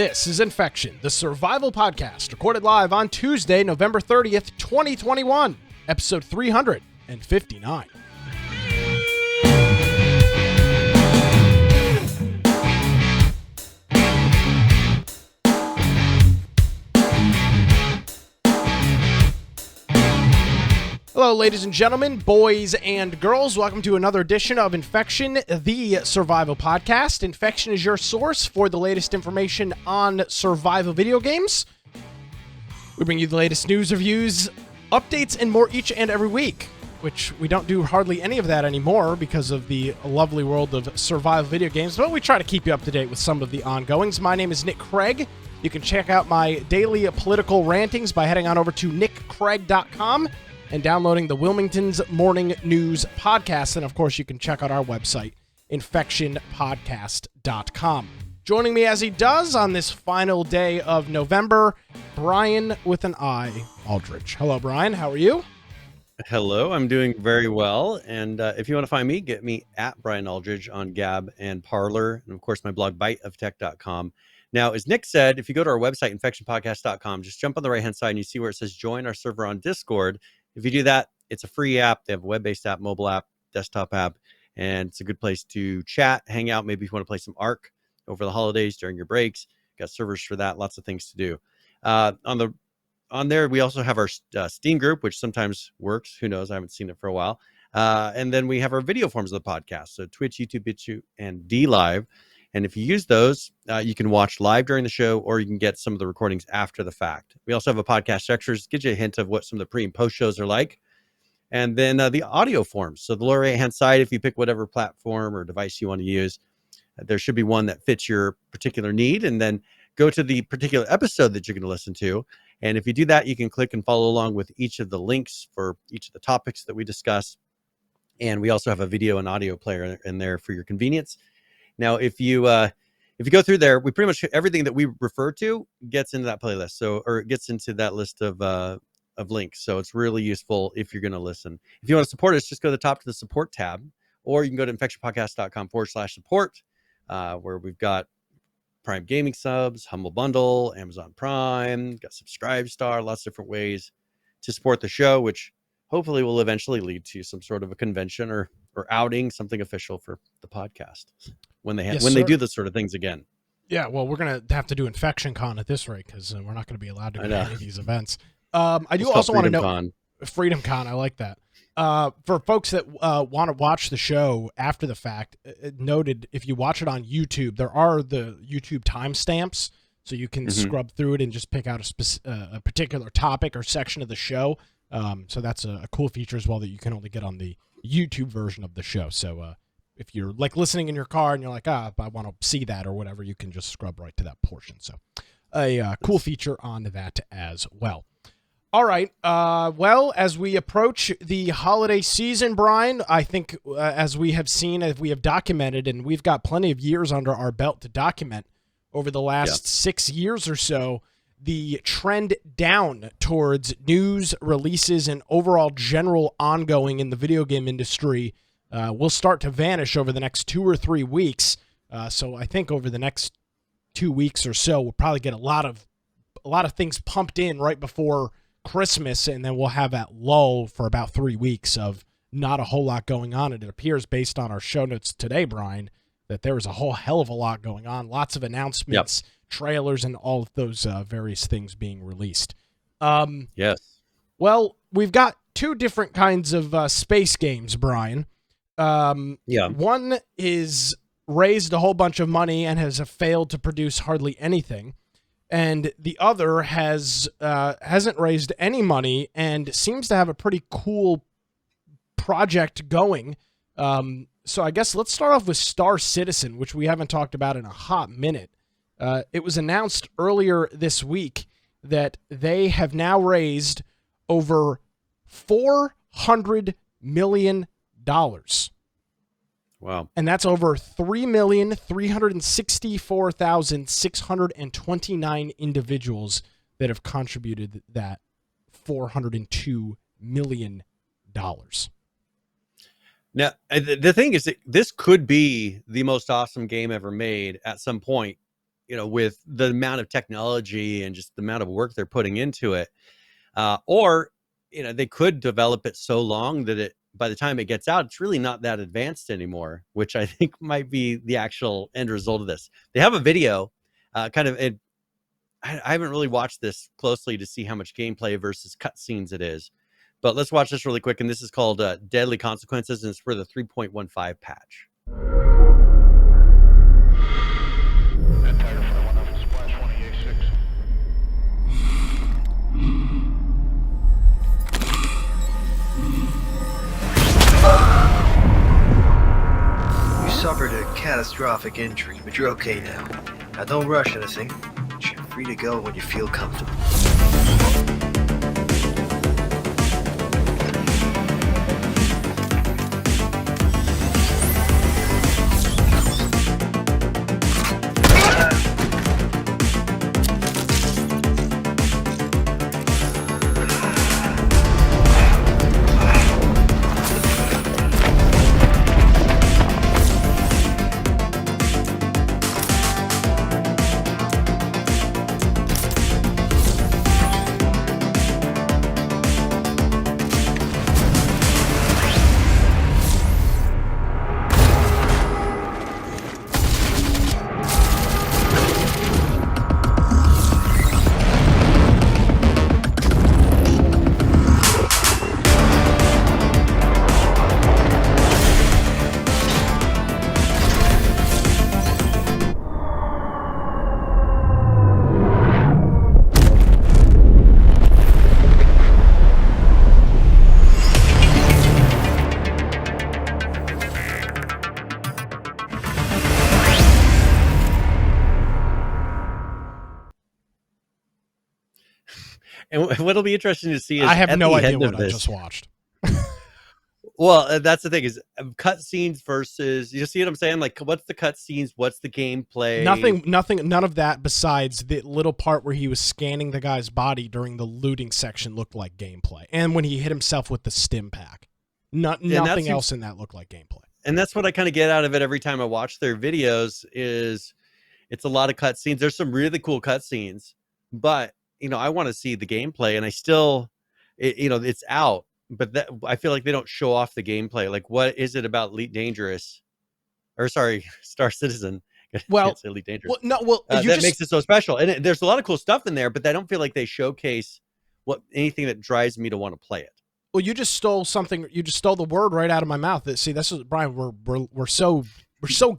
This is Infection, the survival podcast, recorded live on Tuesday, November 30th, 2021, episode 359. Hello, ladies and gentlemen, boys and girls. Welcome to another edition of Infection, the survival podcast. Infection is your source for the latest information on survival video games. We bring you the latest news, reviews, updates, and more each and every week, which we don't do hardly any of that anymore because of the lovely world of survival video games, but we try to keep you up to date with some of the ongoings. My name is Nick Craig. You can check out my daily political rantings by heading on over to nickcraig.com and downloading the Wilmington's Morning News podcast. And of course, you can check out our website, infectionpodcast.com. Joining me as he does on this final day of November, Brian with an I, Aldridge. Hello, Brian. How are you? Hello, I'm doing very well. And if you want to find me, get me at Brian Aldridge on Gab and Parler. And of course, my blog, biteoftech.com. Now, as Nick said, if you go to our website, infectionpodcast.com, just jump on the right-hand side and you see where it says join our server on Discord. If you do that, it's a free app. They have a web-based app, mobile app, desktop app, and it's a good place to chat, hang out. Maybe if you want to play some Ark over the holidays during your breaks, got servers for that. Lots of things to do. On there, we also have our Steam group, which sometimes works. Who knows? I haven't seen it for a while. And then we have our video forms of the podcast, so Twitch, YouTube, BitChute, and DLive. And if you use those, you can watch live during the show, or you can get some of the recordings after the fact. We also have a podcast extras, gives you a hint of what some of the pre and post shows are like. And then the audio forms. So the lower right-hand side, if you pick whatever platform or device you want to use, there should be one that fits your particular need. And then go to the particular episode that you're going to listen to. And if you do that, you can click and follow along with each of the links for each of the topics that we discuss. And we also have a video and audio player in there for your convenience. Now, if you go through there, we pretty much everything that we refer to gets into that playlist. Or it gets into that list of links. So it's really useful if you're going to listen. If you want to support us, just go to the top to the support tab, or you can go to infectionpodcast.com/support, where we've got Prime Gaming subs, Humble Bundle, Amazon Prime, got Subscribe Star, lots of different ways to support the show, which hopefully will eventually lead to some sort of a convention or outing, something official for the podcast when they they do this sort of things again. Yeah, well, we're going to have to do Infection Con at this rate because we're not going to be allowed to go to any of these events. I do also want to know Freedom Con. I like that. For folks that want to watch the show after the fact, noted if you watch it on YouTube, there are the YouTube timestamps, so you can scrub through it and just pick out a particular topic or section of the show. So that's a cool feature as well that you can only get on the YouTube version of the show. So if you're like listening in your car and you're like, I want to see that or whatever, you can just scrub right to that portion. So a cool feature on that as well. All right. Well, as we approach the holiday season, Brian, I think as we have seen, as we have documented, and we've got plenty of years under our belt to document over the last 6 years or so, the trend down towards news releases and overall general ongoing in the video game industry will start to vanish over the next 2 or 3 weeks. So I think over the next 2 weeks or so, we'll probably get a lot of things pumped in right before Christmas, and then we'll have that lull for about 3 weeks of not a whole lot going on. And it appears, based on our show notes today, Brian, that there is a whole hell of a lot going on. Lots of announcements, trailers, and all of those various things being released. Yes. Well, we've got 2 different kinds of space games, Brian. One is raised a whole bunch of money and has failed to produce hardly anything. And the other hasn't raised any money and seems to have a pretty cool project going. So I guess let's start off with Star Citizen, which we haven't talked about in a hot minute. It was announced earlier this week that they have now raised over $400 million. Wow. And that's over 3,364,629 individuals that have contributed that $402 million. Now, the thing is that this could be the most awesome game ever made at some point with the amount of technology and just the amount of work they're putting into it. Or they could develop it so long that by the time it gets out, it's really not that advanced anymore, which I think might be the actual end result of this. They have a video, I haven't really watched this closely to see how much gameplay versus cutscenes it is, but let's watch this really quick. And this is called Deadly Consequences, and it's for the 3.15 patch. Suffered a catastrophic injury, but you're okay now. Now don't rush anything. You're free to go when you feel comfortable. And what'll be interesting to see is I have no idea what I just watched. Well, that's the thing is cutscenes versus, you see what I'm saying? Like, what's the cutscenes? What's the gameplay? Nothing, none of that besides the little part where he was scanning the guy's body during the looting section looked like gameplay. And when he hit himself with the stim pack. Nothing else in that looked like gameplay. And that's what I kind of get out of it every time I watch their videos is it's a lot of cutscenes. There's some really cool cutscenes, but I want to see the gameplay, and I still, it's out, but I feel like they don't show off the gameplay. Like, what is it about Elite Dangerous, or sorry, Star Citizen? Well, it's Elite Dangerous. That makes it so special, and there's a lot of cool stuff in there, but I don't feel like they showcase anything that drives me to want to play it. Well, you just stole something. You just stole the word right out of my mouth. See, this is Brian. We're so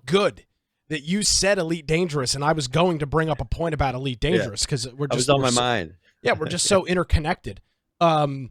good that you said Elite Dangerous, and I was going to bring up a point about Elite Dangerous because it was on my mind. Yeah, we're just so interconnected. Let's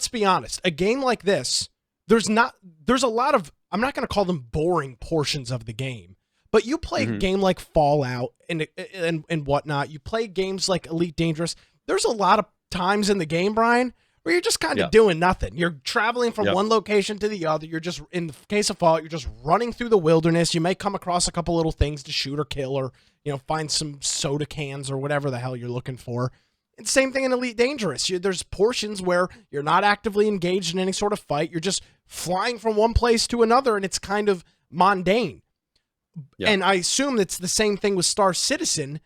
be honest. A game like this, there's a lot of, I'm not going to call them boring portions of the game, but you play a game like Fallout and whatnot. You play games like Elite Dangerous. There's a lot of times in the game, Brian, where you're just kind of doing nothing. You're traveling from one location to the other. You're just, in the case of Fallout, you're just running through the wilderness. You may come across a couple little things to shoot or kill, or find some soda cans or whatever the hell you're looking for. And same thing in Elite Dangerous. There's portions where you're not actively engaged in any sort of fight. You're just flying from one place to another, and it's kind of mundane. And I assume it's the same thing with Star Citizen,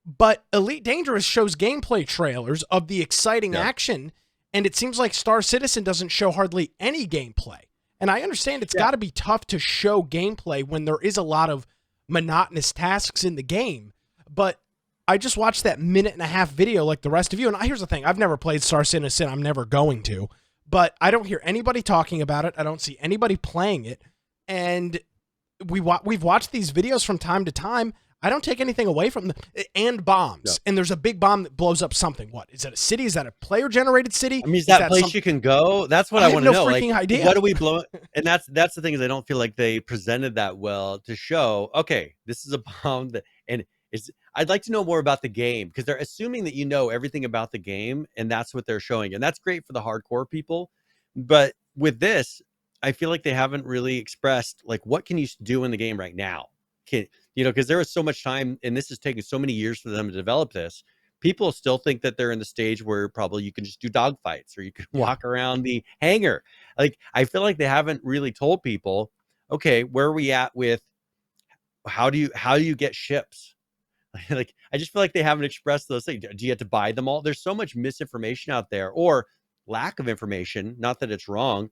but Elite Dangerous shows gameplay trailers of the exciting action, and it seems like Star Citizen doesn't show hardly any gameplay. And I understand it's got to be tough to show gameplay when there is a lot of monotonous tasks in the game, but I just watched that 1.5-minute video like the rest of you, and here's the thing. I've never played Star Citizen. I'm never going to, but I don't hear anybody talking about it. I don't see anybody playing it, and we've watched these videos from time to time. I don't take anything away from them. And bombs. And there's a big bomb that blows up something. What? Is that a city? Is that a player-generated city? I mean, is that place you can go? That's what I want to know. I have no freaking idea. What do we blow? And that's the thing is I don't feel like they presented that well to show, okay, this is a bomb I'd like to know more about the game, because they're assuming that you know everything about the game, and that's what they're showing. And that's great for the hardcore people. But with this, I feel like they haven't really expressed, like, what can you do in the game right now? Because there was so much time, and this is taking so many years for them to develop this. People still think that they're in the stage where probably you can just do dogfights, or you can walk around the hangar. Like, I feel like they haven't really told people, okay, where are we at with how do you get ships? Like, I just feel like they haven't expressed those things. Do you have to buy them all? There's so much misinformation out there, or lack of information, not that it's wrong,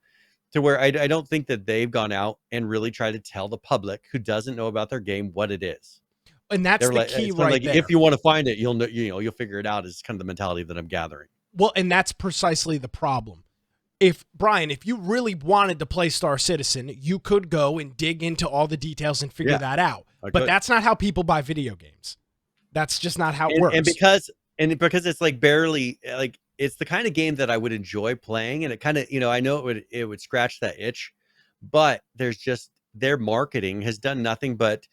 to where I don't think that they've gone out and really tried to tell the public who doesn't know about their game what it is. And that's They're the like, key it's kind of right like, there. if you want to find it, you'll know, you'll figure it out, is kind of the mentality that I'm gathering. Well, and that's precisely the problem. Brian, if you really wanted to play Star Citizen, you could go and dig into all the details and figure that out. But that's not how people buy video games. That's just not how it works. And because it's like barely, like, it's the kind of game that I would enjoy playing, and it kind of, I know it would scratch that itch, but there's just, their marketing has done nothing but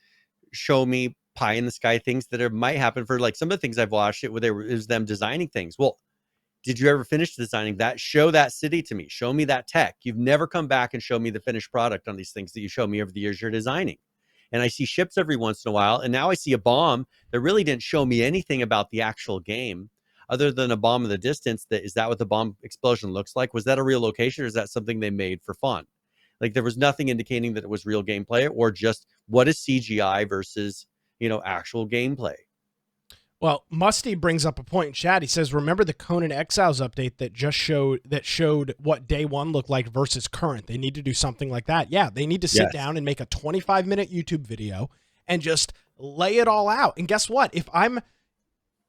show me pie in the sky things that might happen. For like some of the things I've watched, it was them designing things. Well, did you ever finish designing that? Show that city to me. Show me that tech. You've never come back and show me the finished product on these things that you show me over the years you're designing. And I see ships every once in a while, and now I see a bomb that really didn't show me anything about the actual game, other than a bomb in the distance. Is that what the bomb explosion looks like? Was that a real location, or is that something they made for fun? Like, there was nothing indicating that it was real gameplay, or just what is CGI versus, actual gameplay. Well, Musty brings up a point in chat. He says, remember the Conan Exiles update that showed what day one looked like versus current? They need to do something like that. Yeah, they need to sit down and make a 25-minute YouTube video and just lay it all out. And guess what? If I'm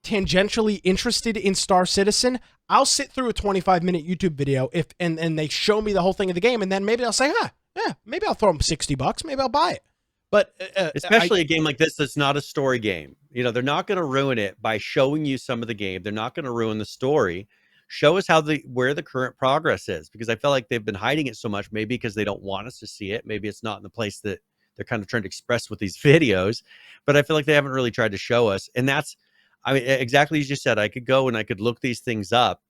tangentially interested in Star Citizen, I'll sit through a 25-minute YouTube video and they show me the whole thing of the game, and then maybe I'll say, maybe I'll throw them $60, maybe I'll buy it. But especially a game like this that's not a story game. They're not going to ruin it by showing you some of the game. They're not going to ruin the story. Show us where the current progress is, because I feel like they've been hiding it so much, maybe because they don't want us to see it. Maybe it's not in the place that they're kind of trying to express with these videos, but I feel like they haven't really tried to show us. And that's, exactly as you said, I could go and I could look these things up,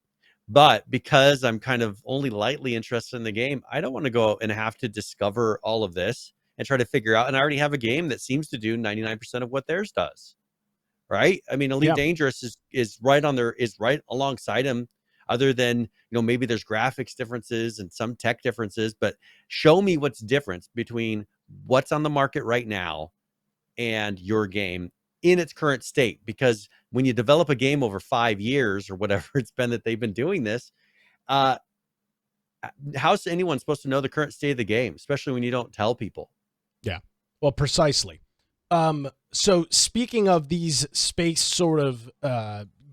but because I'm kind of only lightly interested in the game, I don't want to go and have to discover all of this and try to figure out. And I already have a game that seems to do 99% of what theirs does. Right? Elite Dangerous is right alongside him, other than, maybe there's graphics differences and some tech differences, but show me what's different between what's on the market right now and your game in its current state. Because when you develop a game over 5 years or whatever it's been that they've been doing this, how's anyone supposed to know the current state of the game, especially when you don't tell people? Yeah, well, precisely. So speaking of these space sort of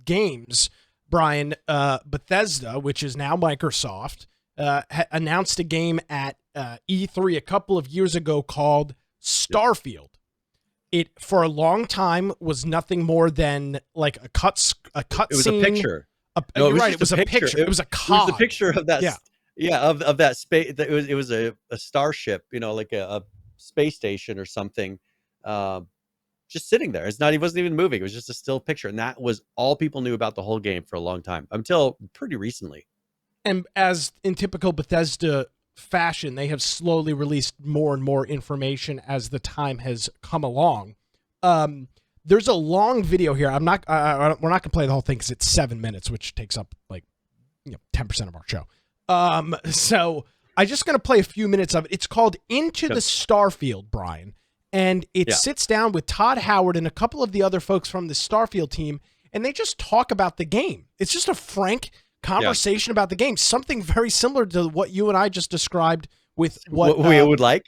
games, Brian, Bethesda, which is now Microsoft, announced a game at E3 a couple of years ago called Starfield. It, for a long time, was nothing more than like a cut scene. It was a picture. You're right. It was a picture. It was a cog. It was a picture of that. Of that space. It was a starship. Like a space station or something. Just sitting there. He wasn't even moving. It was just a still picture. And that was all people knew about the whole game for a long time, until pretty recently. And as in typical Bethesda fashion, they have slowly released more and more information as the time has come along. There's a long video here. We're not going to play the whole thing because it's 7 minutes, which takes up like 10% of our show. So I'm just going to play a few minutes of it. It's called Into the Starfield, Brian. And it sits down with Todd Howard and a couple of the other folks from the Starfield team, and they just talk about the game. It's just a frank conversation about the game, something very similar to what you and I just described with what we would like.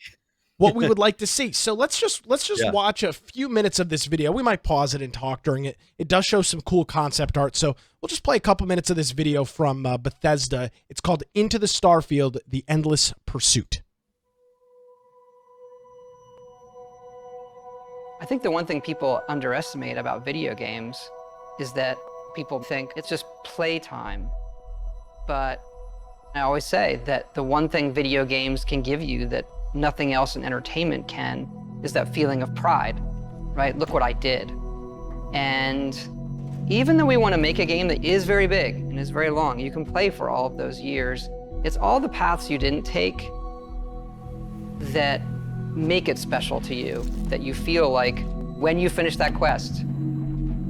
What we would like to see. So let's just watch a few minutes of this video. We might pause it and talk during it. It does show some cool concept art, so we'll just play a couple minutes of this video from Bethesda. It's called Into the Starfield, The Endless Pursuit. I think the one thing people underestimate about video games is that people think it's just playtime. But I always say that the one thing video games can give you that nothing else in entertainment can is that feeling of pride, right? Look what I did. And even though we want to make a game that is very big and is very long, you can play for all of those years. It's all the paths you didn't take that make it special to you, that you feel like when you finish that quest,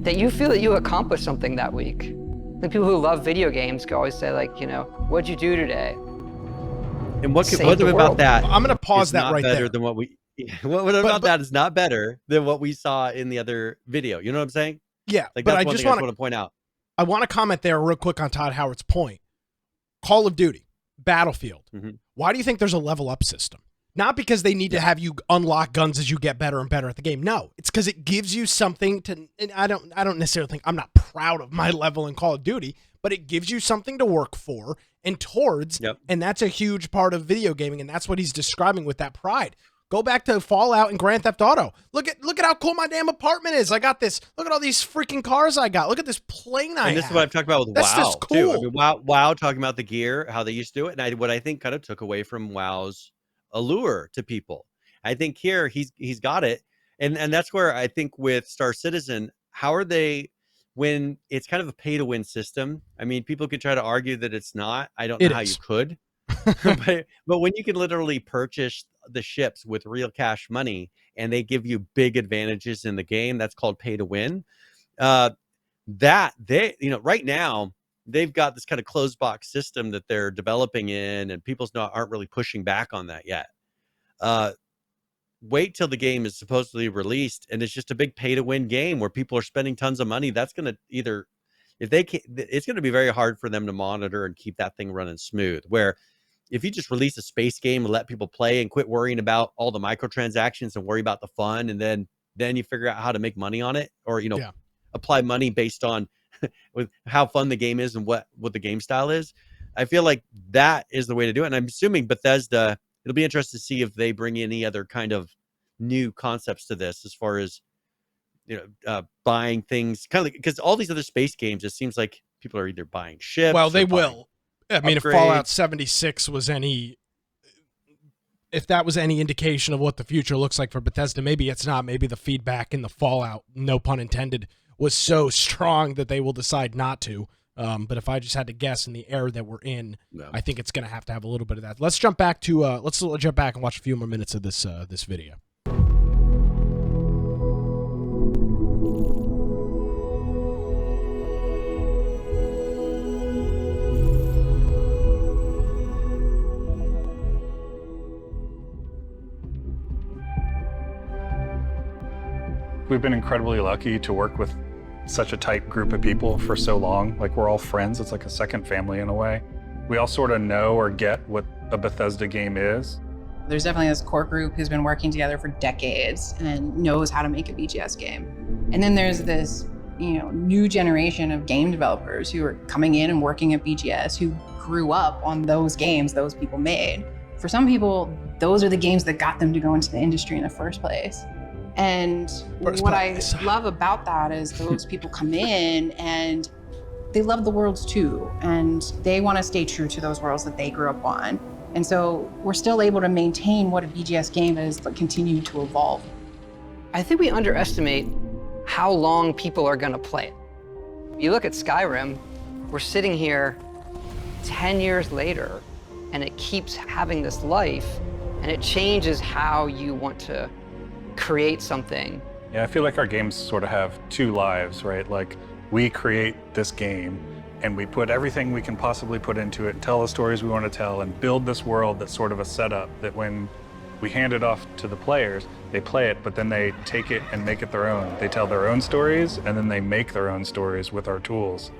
that you feel that you accomplished something that week. The people who love video games can always say, like, what'd you do today? And what about that? I'm going to pause that right there. Than what we, Yeah, what about that is not better than what we saw in the other video? You know what I'm saying? Yeah, Like, but that's I one just thing I want want to point out. I want to comment there real quick on Todd Howard's point. Call of Duty, Battlefield. Why do you think there's a level up system? Not because they need to have you unlock guns as you get better and better at the game. No, it's because it gives you something to. And I don't necessarily think I'm not proud of my level in Call of Duty, but it gives you something to work for and towards. And that's a huge part of video gaming, and that's what he's describing with that pride. Go back to Fallout and Grand Theft Auto. Look at how cool my damn apartment is. I got this. Look at all these freaking cars I got. Look at this plane I have. And this is what I've talked about with That's WoW. just cool. Too. I mean, WoW talking about the gear, how they used to do it, and what I think kind of took away from WoW's allure to people. I think here he's got it, and that's where I think with Star Citizen, how are they when it's kind of a pay to win system? I mean, people could try to argue that it's not. I don't know how you could. but when you can literally purchase the ships with real cash money and they give you big advantages in the game, that's called pay to win. That they, right now they've got this kind of closed box system that they're developing in, and people aren't really pushing back on that yet. Wait till the game is supposedly released and it's just a big pay to win game where people are spending tons of money. That's going to it's going to be very hard for them to monitor and keep that thing running smooth. Where if you just release a space game and let people play and quit worrying about all the microtransactions and worry about the fun, and then you figure out how to make money on it, or apply money based on with how fun the game is and what the game style is. I feel like that is the way to do it. And I'm assuming Bethesda, it'll be interesting to see if they bring any other kind of new concepts to this, as far as buying things, kind of like, because all these other space games, it seems like people are either buying ships. Well, they will. I mean, upgrades. If Fallout 76 was if that was any indication of what the future looks like for Bethesda, maybe it's not. Maybe the feedback in the Fallout, no pun intended, was so strong that they will decide not to. But if I just had to guess in the era that we're in, I think it's going to have a little bit of that. Let's jump back to and watch a few more minutes of this video. We've been incredibly lucky to work with such a tight group of people for so long. Like, we're all friends. It's like a second family in a way. We all sort of know or get what a Bethesda game is. There's definitely this core group who's been working together for decades and knows how to make a BGS game. And then there's this, new generation of game developers who are coming in and working at BGS, who grew up on those games those people made. For some people, those are the games that got them to go into the industry in the first place. And what I love about that is those people come in and they love the worlds too, and they want to stay true to those worlds that they grew up on. And so we're still able to maintain what a BGS game is, but continue to evolve. I think we underestimate how long people are going to play it. You look at Skyrim, we're sitting here 10 years later, and it keeps having this life, and it changes how you want to create something. Yeah, I feel like our games sort of have two lives, right? Like, we create this game and we put everything we can possibly put into it, tell the stories we want to tell, and build this world that's sort of a setup that when we hand it off to the players, they play it, but then they take it and make it their own. They tell their own stories, and then they make their own stories with our tools.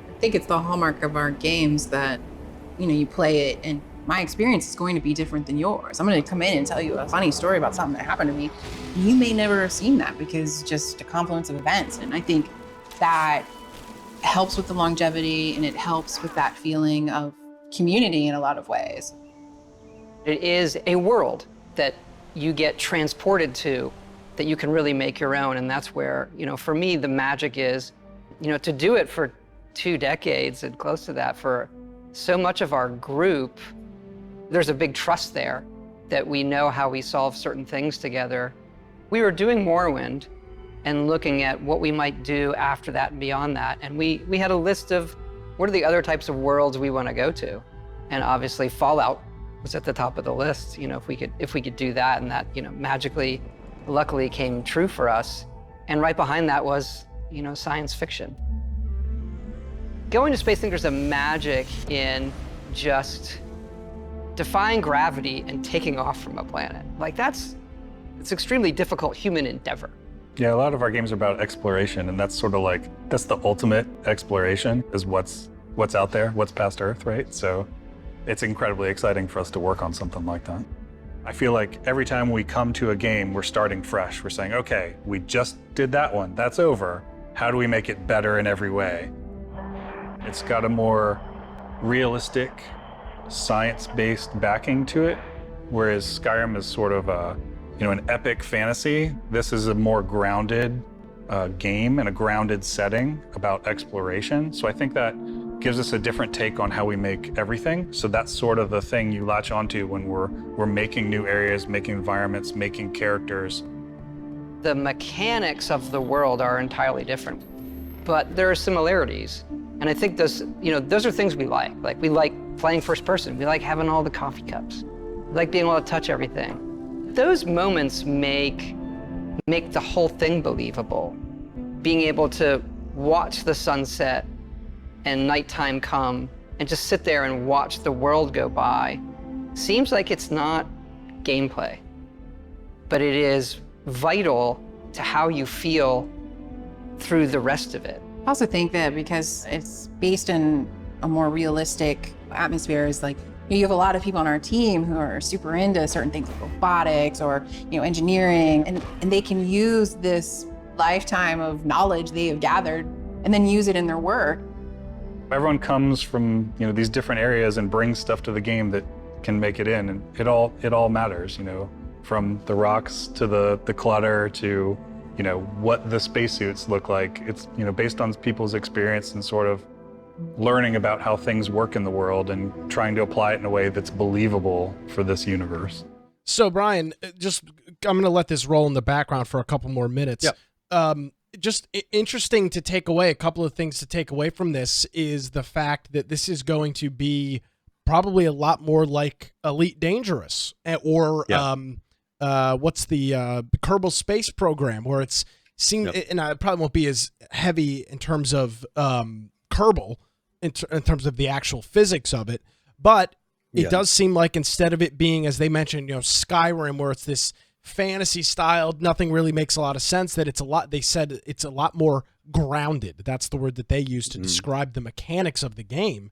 I think it's the hallmark of our games that, you play it and my experience is going to be different than yours. I'm going to come in and tell you a funny story about something that happened to me. You may never have seen that because just a confluence of events. And I think that helps with the longevity, and it helps with that feeling of community in a lot of ways. It is a world that you get transported to that you can really make your own. And that's where, for me, the magic is, to do it for 2 decades and close to that for so much of our group. There's a big trust there that we know how we solve certain things together. We were doing Morrowind and looking at what we might do after that and beyond that. And we had a list of what are the other types of worlds we want to go to. And obviously Fallout was at the top of the list, if we could do that, and that, magically, luckily came true for us. And right behind that was, science fiction. Going to space, I think there's a magic in just defying gravity and taking off from a planet. Like, that's It's an extremely difficult human endeavor. Yeah, a lot of our games are about exploration, and that's sort of like, that's the ultimate exploration, is what's out there, what's past Earth, right? So it's incredibly exciting for us to work on something like that. I feel like every time we come to a game, we're starting fresh. We're saying, okay, we just did that one, that's over. How do we make it better in every way? It's got a more realistic, science-based backing to it, whereas Skyrim is sort of an epic fantasy. This is a more grounded game and a grounded setting about exploration. So I think that gives us a different take on how we make everything. So that's sort of the thing you latch onto when we're making new areas, making environments, making characters. The mechanics of the world are entirely different, but there are similarities. And I think those are things we like. Like, we like playing first person. We like having all the coffee cups. We like being able to touch everything. Those moments make the whole thing believable. Being able to watch the sunset and nighttime come and just sit there and watch the world go by seems like it's not gameplay, but it is vital to how you feel through the rest of it. I also think that because it's based in a more realistic atmosphere, is like, you have a lot of people on our team who are super into certain things like robotics or engineering, and they can use this lifetime of knowledge they have gathered and then use it in their work. Everyone comes from these different areas and brings stuff to the game that can make it in, and it all matters. From the rocks to the clutter to what the spacesuits look like. It's based on people's experience and sort of learning about how things work in the world and trying to apply it in a way that's believable for this universe. So Brian, I'm going to let this roll in the background for a couple more minutes. Yep. Just interesting to take away, a couple of things to take away from this is the fact that this is going to be probably a lot more like Elite Dangerous or what's the Kerbal Space Program, where it's seen, and it probably won't be as heavy in terms of Kerbal, in terms of the actual physics of it, but it does seem like, instead of it being, as they mentioned, Skyrim, where it's this fantasy styled, nothing really makes a lot of sense, that they said it's a lot more grounded. That's the word that they used to describe the mechanics of the game.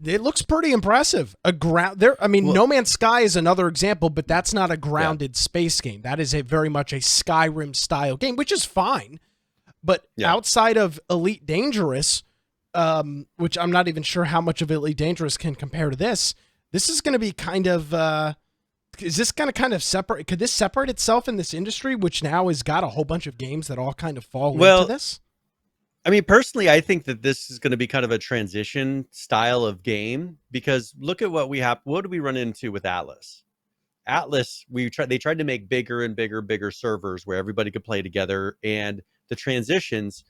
It looks pretty impressive. No Man's Sky is another example, but that's not a grounded space game. That is very much a Skyrim style game, which is fine. But outside of Elite Dangerous, which I'm not even sure how much of Elite Dangerous can compare to this is going to be kind of, is this going to kind of separate? Could this separate itself in this industry, which now has got a whole bunch of games that all kind of fall into this? I mean, personally, I think that this is going to be kind of a transition style of game, because look at what we have. What do we run into with Atlas? They tried to make bigger and bigger servers where everybody could play together, and the transitions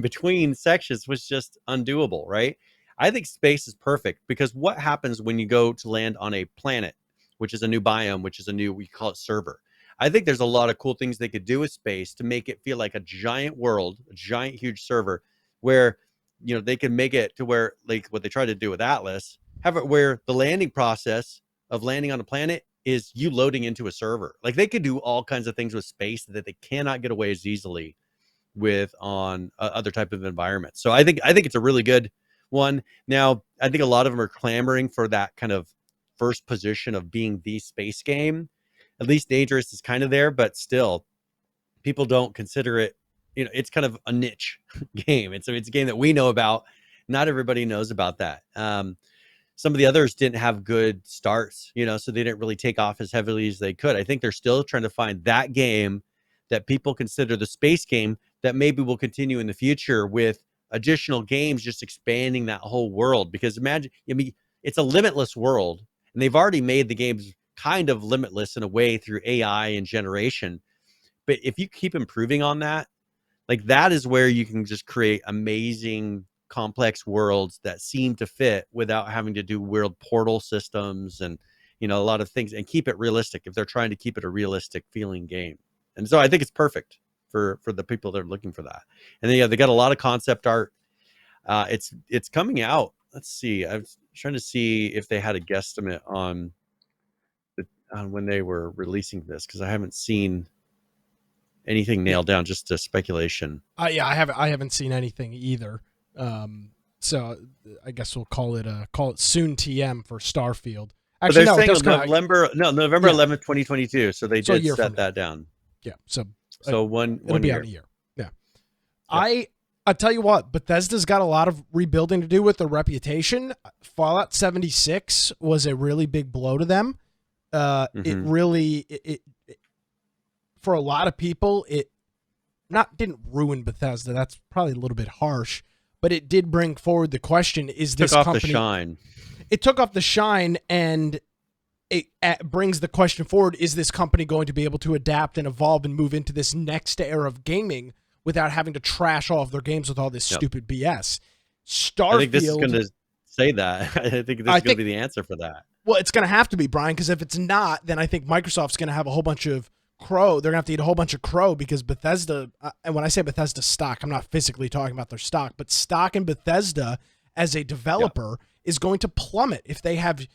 between sections was just undoable, right? I think space is perfect, because what happens when you go to land on a planet, which is a new biome, which is we call it server. I think there's a lot of cool things they could do with space to make it feel like a giant world, a giant, huge server, where, they can make it to where, like what they tried to do with Atlas, have it where the landing process of landing on a planet is you loading into a server. Like, they could do all kinds of things with space that they cannot get away as easily with on other type of environments. So I think it's a really good one. Now, I think a lot of them are clamoring for that kind of first position of being the space game. At least Dangerous is kind of there, but still, people don't consider it. It's kind of a niche game. It's a game that we know about. Not everybody knows about that. Some of the others didn't have good starts, so they didn't really take off as heavily as they could. I think they're still trying to find that game that people consider the space game that maybe will continue in the future with additional games, just expanding that whole world. Because imagine, it's a limitless world, and they've already made the games kind of limitless in a way through AI and generation. But if you keep improving on that, like, that is where you can just create amazing, complex worlds that seem to fit without having to do world portal systems and, a lot of things, and keep it realistic if they're trying to keep it a realistic feeling game. And so I think it's perfect for the people that are looking for that. And then, they got a lot of concept art. It's coming out. Let's see. I was trying to see if they had a guesstimate on on when they were releasing this, because I haven't seen anything nailed down, just speculation. Yeah, I haven't seen anything either. So I guess we'll call it soon TM for Starfield. Actually, no, saying November 11th, 2022. So they did set that down. Yeah. So one it'll be year. on a year. Yeah. Yep. I tell you what, Bethesda's got a lot of rebuilding to do with their reputation. Fallout 76 was a really big blow to them. It really, for a lot of people, it didn't ruin Bethesda. That's probably a little bit harsh, but it did bring forward the question: is this company? The shine. It took off the shine, and it brings the question forward: is this company going to be able to adapt and evolve and move into this next era of gaming without having to trash all of their games with all this stupid BS? Starfield. I think this is going to say that. I think this is going to be the answer for that. Well, it's going to have to be, Brian, because if it's not, then I think Microsoft's going to have a whole bunch of crow. They're going to have to eat a whole bunch of crow, because Bethesda, and when I say Bethesda stock, I'm not physically talking about their stock, but stock in Bethesda as a developer is going to plummet if they have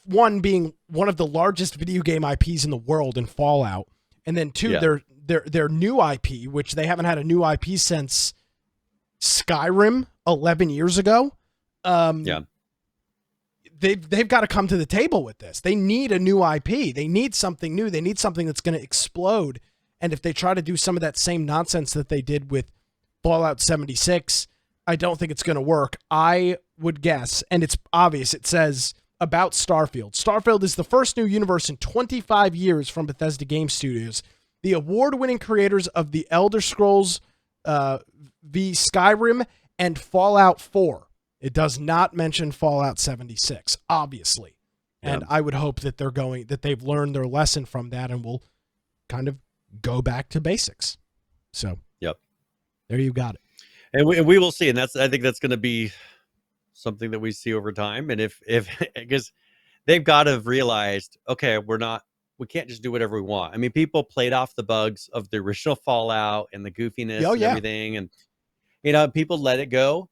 one being one of the largest video game IPs in the world in Fallout, and then two, their new IP, which they haven't had a new IP since Skyrim 11 years ago. They've got to come to the table with this. They need a new IP. They need something new. They need something that's going to explode. And if they try to do some of that same nonsense that they did with Fallout 76, I don't think it's going to work. I would guess, and it's obvious, it says about Starfield. Starfield is the first new universe in 25 years from Bethesda Game Studios. The award-winning creators of The Elder Scrolls v. Skyrim and Fallout 4. It does not mention Fallout 76, obviously. And I would hope that they've learned their lesson from that and will kind of go back to basics. So, there you got it. And we will see. And I think that's going to be something that we see over time. And if because they've got to have realized, okay, we can't just do whatever we want. I mean, people played off the bugs of the original Fallout and the goofiness and everything. And, people let it go.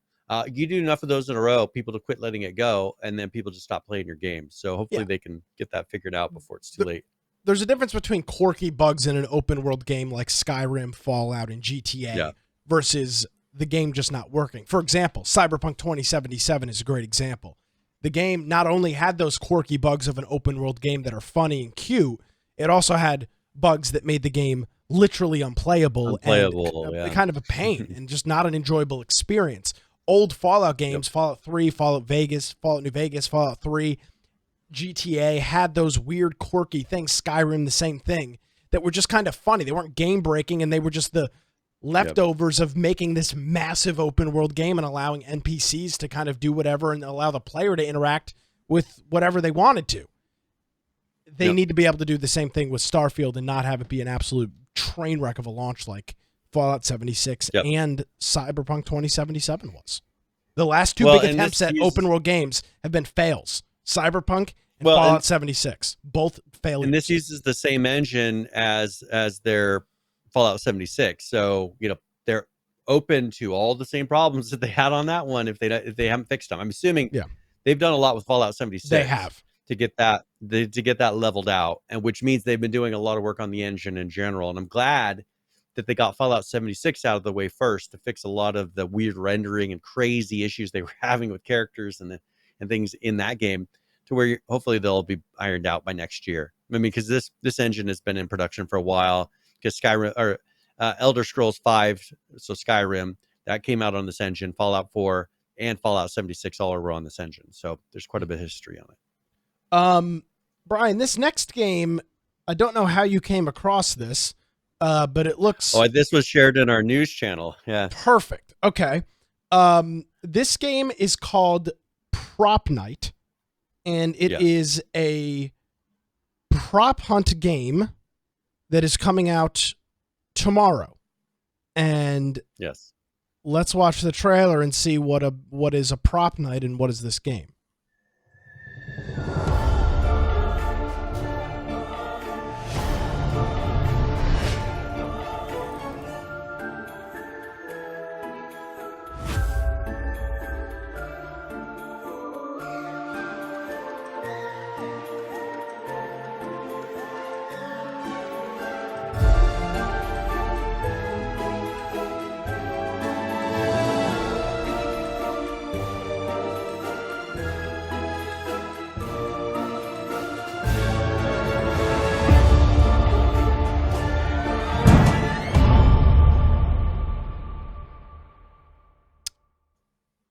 You do enough of those in a row, people to quit letting it go, and then people just stop playing your game. So hopefully they can get that figured out before it's too late. There's a difference between quirky bugs in an open world game like Skyrim, Fallout, and GTA versus the game just not working. For example, Cyberpunk 2077 is a great example. The game not only had those quirky bugs of an open world game that are funny and cute, it also had bugs that made the game literally unplayable and kind of a pain and just not an enjoyable experience. Old Fallout games, Fallout 3, Fallout Vegas, Fallout New Vegas, Fallout 3, GTA had those weird, quirky things. Skyrim, the same thing, that were just kind of funny. They weren't game-breaking, and they were just the leftovers of making this massive open-world game and allowing NPCs to kind of do whatever and allow the player to interact with whatever they wanted to. They need to be able to do the same thing with Starfield and not have it be an absolute train wreck of a launch like Fallout 76 and Cyberpunk 2077 was. The last two big attempts at open world games have been fails. Cyberpunk and Fallout 76, both failures. And this uses the same engine as their Fallout 76. So, they're open to all the same problems that they had on that one if they haven't fixed them. I'm assuming they've done a lot with Fallout 76. They have. To get that leveled out, and which means they've been doing a lot of work on the engine in general. And I'm glad that they got Fallout 76 out of the way first to fix a lot of the weird rendering and crazy issues they were having with characters and things in that game, to where hopefully they'll be ironed out by next year. I mean, because this engine has been in production for a while, because Skyrim or Elder Scrolls 5, so Skyrim, that came out on this engine. Fallout 4 and Fallout 76 all were on this engine. So there's quite a bit of history on it. Brian, this next game, I don't know how you came across this, but it looks... Oh, this was shared in our news channel. Yeah. Perfect. Okay. This game is called Propnight, and it is a prop hunt game that is coming out tomorrow. And let's watch the trailer and see what is a prop night and what is this game.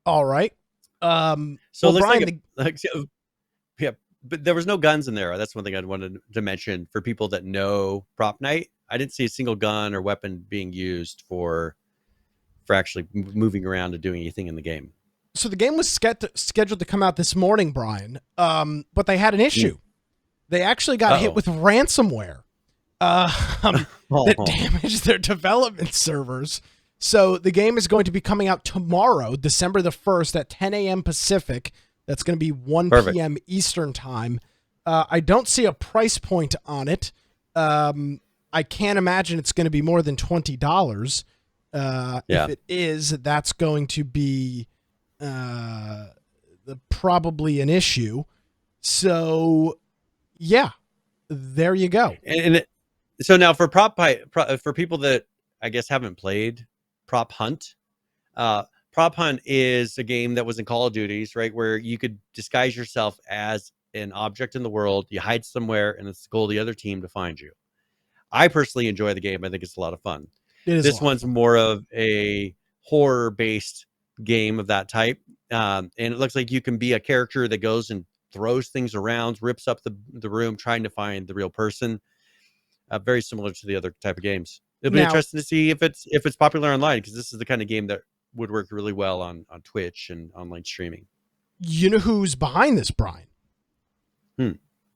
All right. So Well, it looks Brian, yeah, but there was no guns in there. That's one thing I wanted to mention for people that know Propnight. I didn't see a single gun or weapon being used for actually moving around and doing anything in the game. so the game was scheduled to come out this morning, Brian, but they had an issue. They actually got hit with ransomware that damaged their development servers. So the game is going to be coming out tomorrow, December the 1st at 10 a.m. Pacific. That's going to be 1 p.m. Eastern time. I don't see a price point on it. I can't imagine it's going to be more than $20. If it is, that's going to be probably an issue. So, yeah, there you go. So now for for people that I guess haven't played Prop Hunt, Prop Hunt is a game that was in Call of Duties, right, where you could disguise yourself as an object in the world. You hide somewhere, and it's the goal of the other team to find you. I personally enjoy the game. I think it's a lot of fun. This one's more of a horror-based game of that type, and it looks like you can be a character that goes and throws things around, rips up the room, trying to find the real person. Very similar to the other type of games. It'll be interesting to see if it's popular online, because this is the kind of game that would work really well on Twitch and online streaming. You know who's behind this, Brian?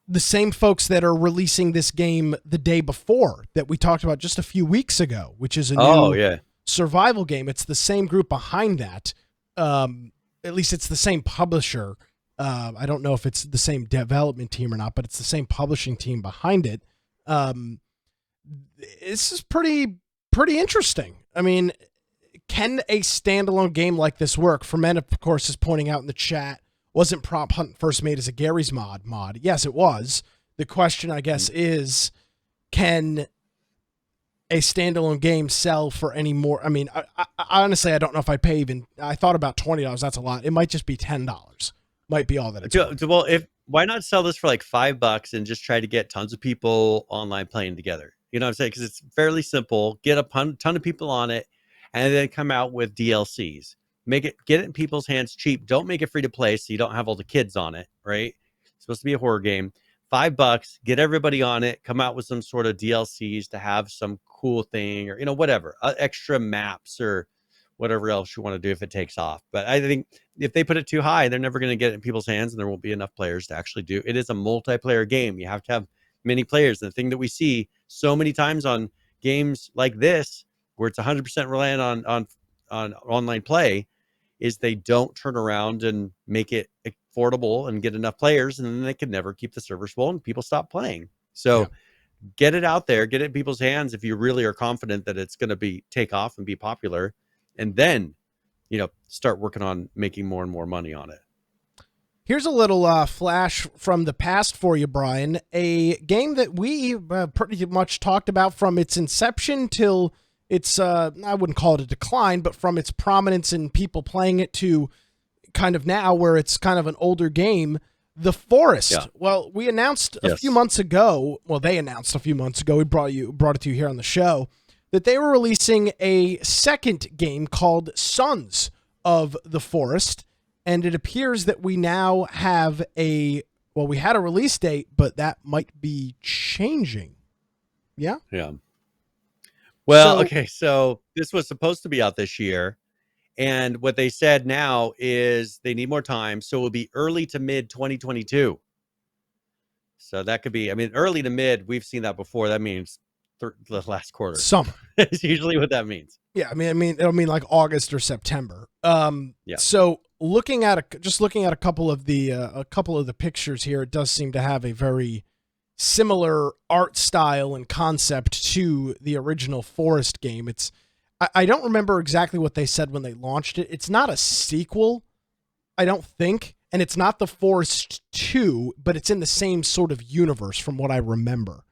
The same folks that are releasing this game the day before that we talked about just a few weeks ago, which is a new survival game. It's the same group behind that. At least it's the same publisher. I don't know if it's the same development team or not, but it's the same publishing team behind it. This is pretty interesting. I mean, can a standalone game like this work? Ferment, of course, is pointing out in the chat, wasn't Prop Hunt first made as a Gary's mod? Yes, it was. The question, I guess, is, can a standalone game sell for any more? I mean, I honestly, I don't know if I pay even. I thought about $20. That's a lot. It might just be $10. Might be all that it's. Well, why not sell this for like $5 and just try to get tons of people online playing together? You know what I'm saying? Because it's fairly simple. Get a ton of people on it, and then come out with DLCs. Get it in people's hands cheap. Don't make it free to play, so you don't have all the kids on it. Right? It's supposed to be a horror game. $5. Get everybody on it. Come out with some sort of DLCs to have some cool thing, or whatever, extra maps or whatever else you want to do if it takes off. But I think if they put it too high, they're never going to get it in people's hands, and there won't be enough players to actually do. It is a multiplayer game. You have to have many players. And the thing that we see so many times on games like this, where it's 100% reliant on online play, is they don't turn around and make it affordable and get enough players, and then they can never keep the servers full and people stop playing. So get it out there, get it in people's hands if you really are confident that it's going to take off and be popular. And then, start working on making more and more money on it. Here's a little flash from the past for you, Brian. A game that we pretty much talked about from its inception till its, I wouldn't call it a decline, but from its prominence in people playing it to kind of now where it's kind of an older game, The Forest. Yeah. Well, we announced a few months ago, they announced a few months ago, we brought it to you here on the show, that they were releasing a second game called Sons of the Forest, and it appears that we now have we had a release date, but that might be changing. Yeah? Yeah. Well, so this was supposed to be out this year, and what they said now is they need more time, so it will be early to mid 2022. So that could be, early to mid, we've seen that before. That means the last quarter. Summer. It's usually what that means. Yeah, it'll mean like August or September. So looking at a couple of the pictures here, it does seem to have a very similar art style and concept to the original Forest game. I don't remember exactly what they said when they launched it. It's not a sequel, I don't think, and it's not The Forest 2, but it's in the same sort of universe from what I remember.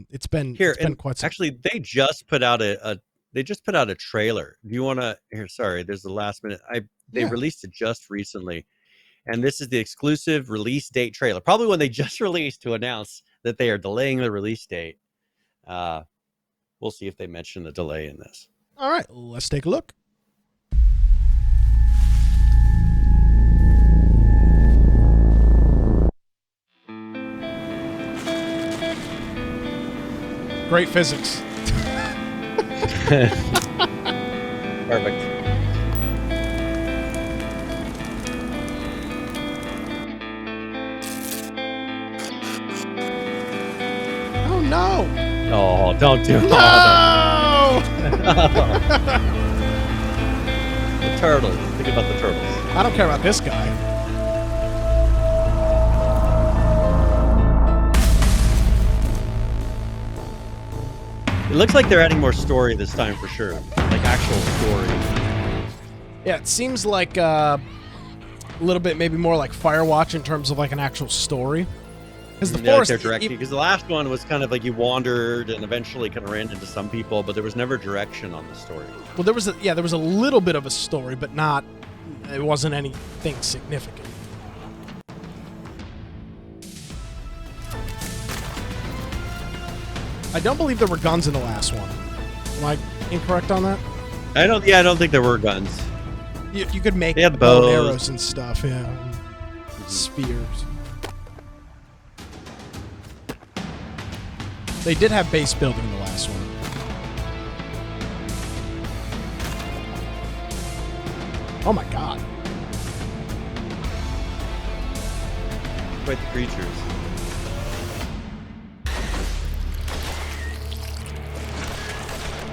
It's been quite some. Actually, they just put out a trailer. Do you want to sorry, there's the last minute. They released it just recently, and this is the exclusive release date trailer, probably when they just released, to announce that they are delaying the release date. We'll see if they mention the delay in this. All right, let's take a look. great physics. Perfect. Oh no! Oh, don't do it. No! The turtles. Think about the turtles. I don't care about this guy. It looks like they're adding more story this time for sure. Like actual story. Yeah, it seems like a little bit maybe more like Firewatch in terms of like an actual story. Because the forest, because the last one was kind of like you wandered and eventually kind of ran into some people, but there was never direction on the story. Well, there was a little bit of a story, but it wasn't anything significant. I don't believe there were guns in the last one. Am I incorrect on that? I don't think there were guns. You could make they had bow and bows. arrows and stuff, yeah. Spears. They did have base building in the last one. Oh my god. Quite the creatures.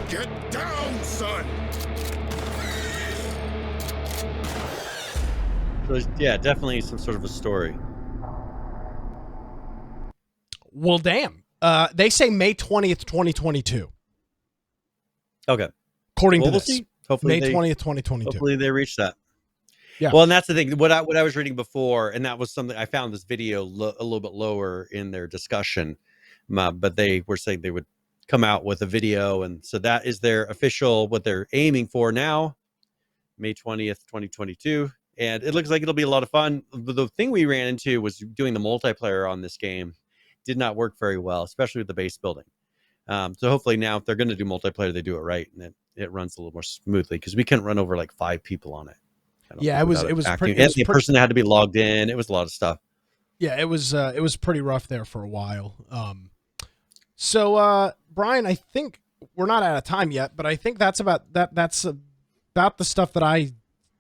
Get down, son! So yeah, definitely some sort of a story. Well, damn. They say May 20th, 2022. Okay. According to we'll this. see. Hopefully May 20th, 2022. Hopefully they reach that. Yeah. Well, and that's the thing. What I was reading before, and that was something I found this video a little bit lower in their discussion, but they were saying they would come out with a video, and so that is their official what they're aiming for now, May 20th, 2022, and it looks like it'll be a lot of fun. The thing we ran into was doing the multiplayer on this game did not work very well, especially with the base building. So hopefully now, if they're going to do multiplayer, they do it right, and it runs a little more smoothly because we couldn't run over like 5 people on it. Yeah, it was pretty. And the person that had to be logged in. It was a lot of stuff. Yeah, it was pretty rough there for a while. So Brian, I think we're not out of time yet, but I think that's about the stuff that I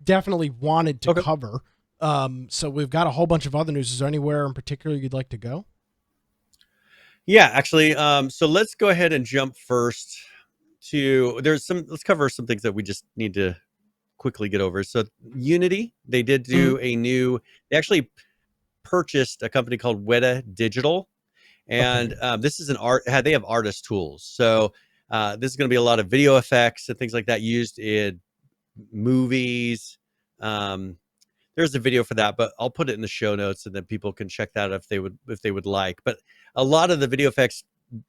definitely wanted to cover. So we've got a whole bunch of other news. Is there anywhere in particular you'd like to go? Yeah, actually. So let's go ahead and jump first to let's cover some things that we just need to quickly get over. So Unity, they did do they actually purchased a company called Weta Digital. And this is they have artist tools. So this is going to be a lot of video effects and things like that used in movies. There's a video for that, but I'll put it in the show notes and then people can check that out if they would like. But a lot of the video effects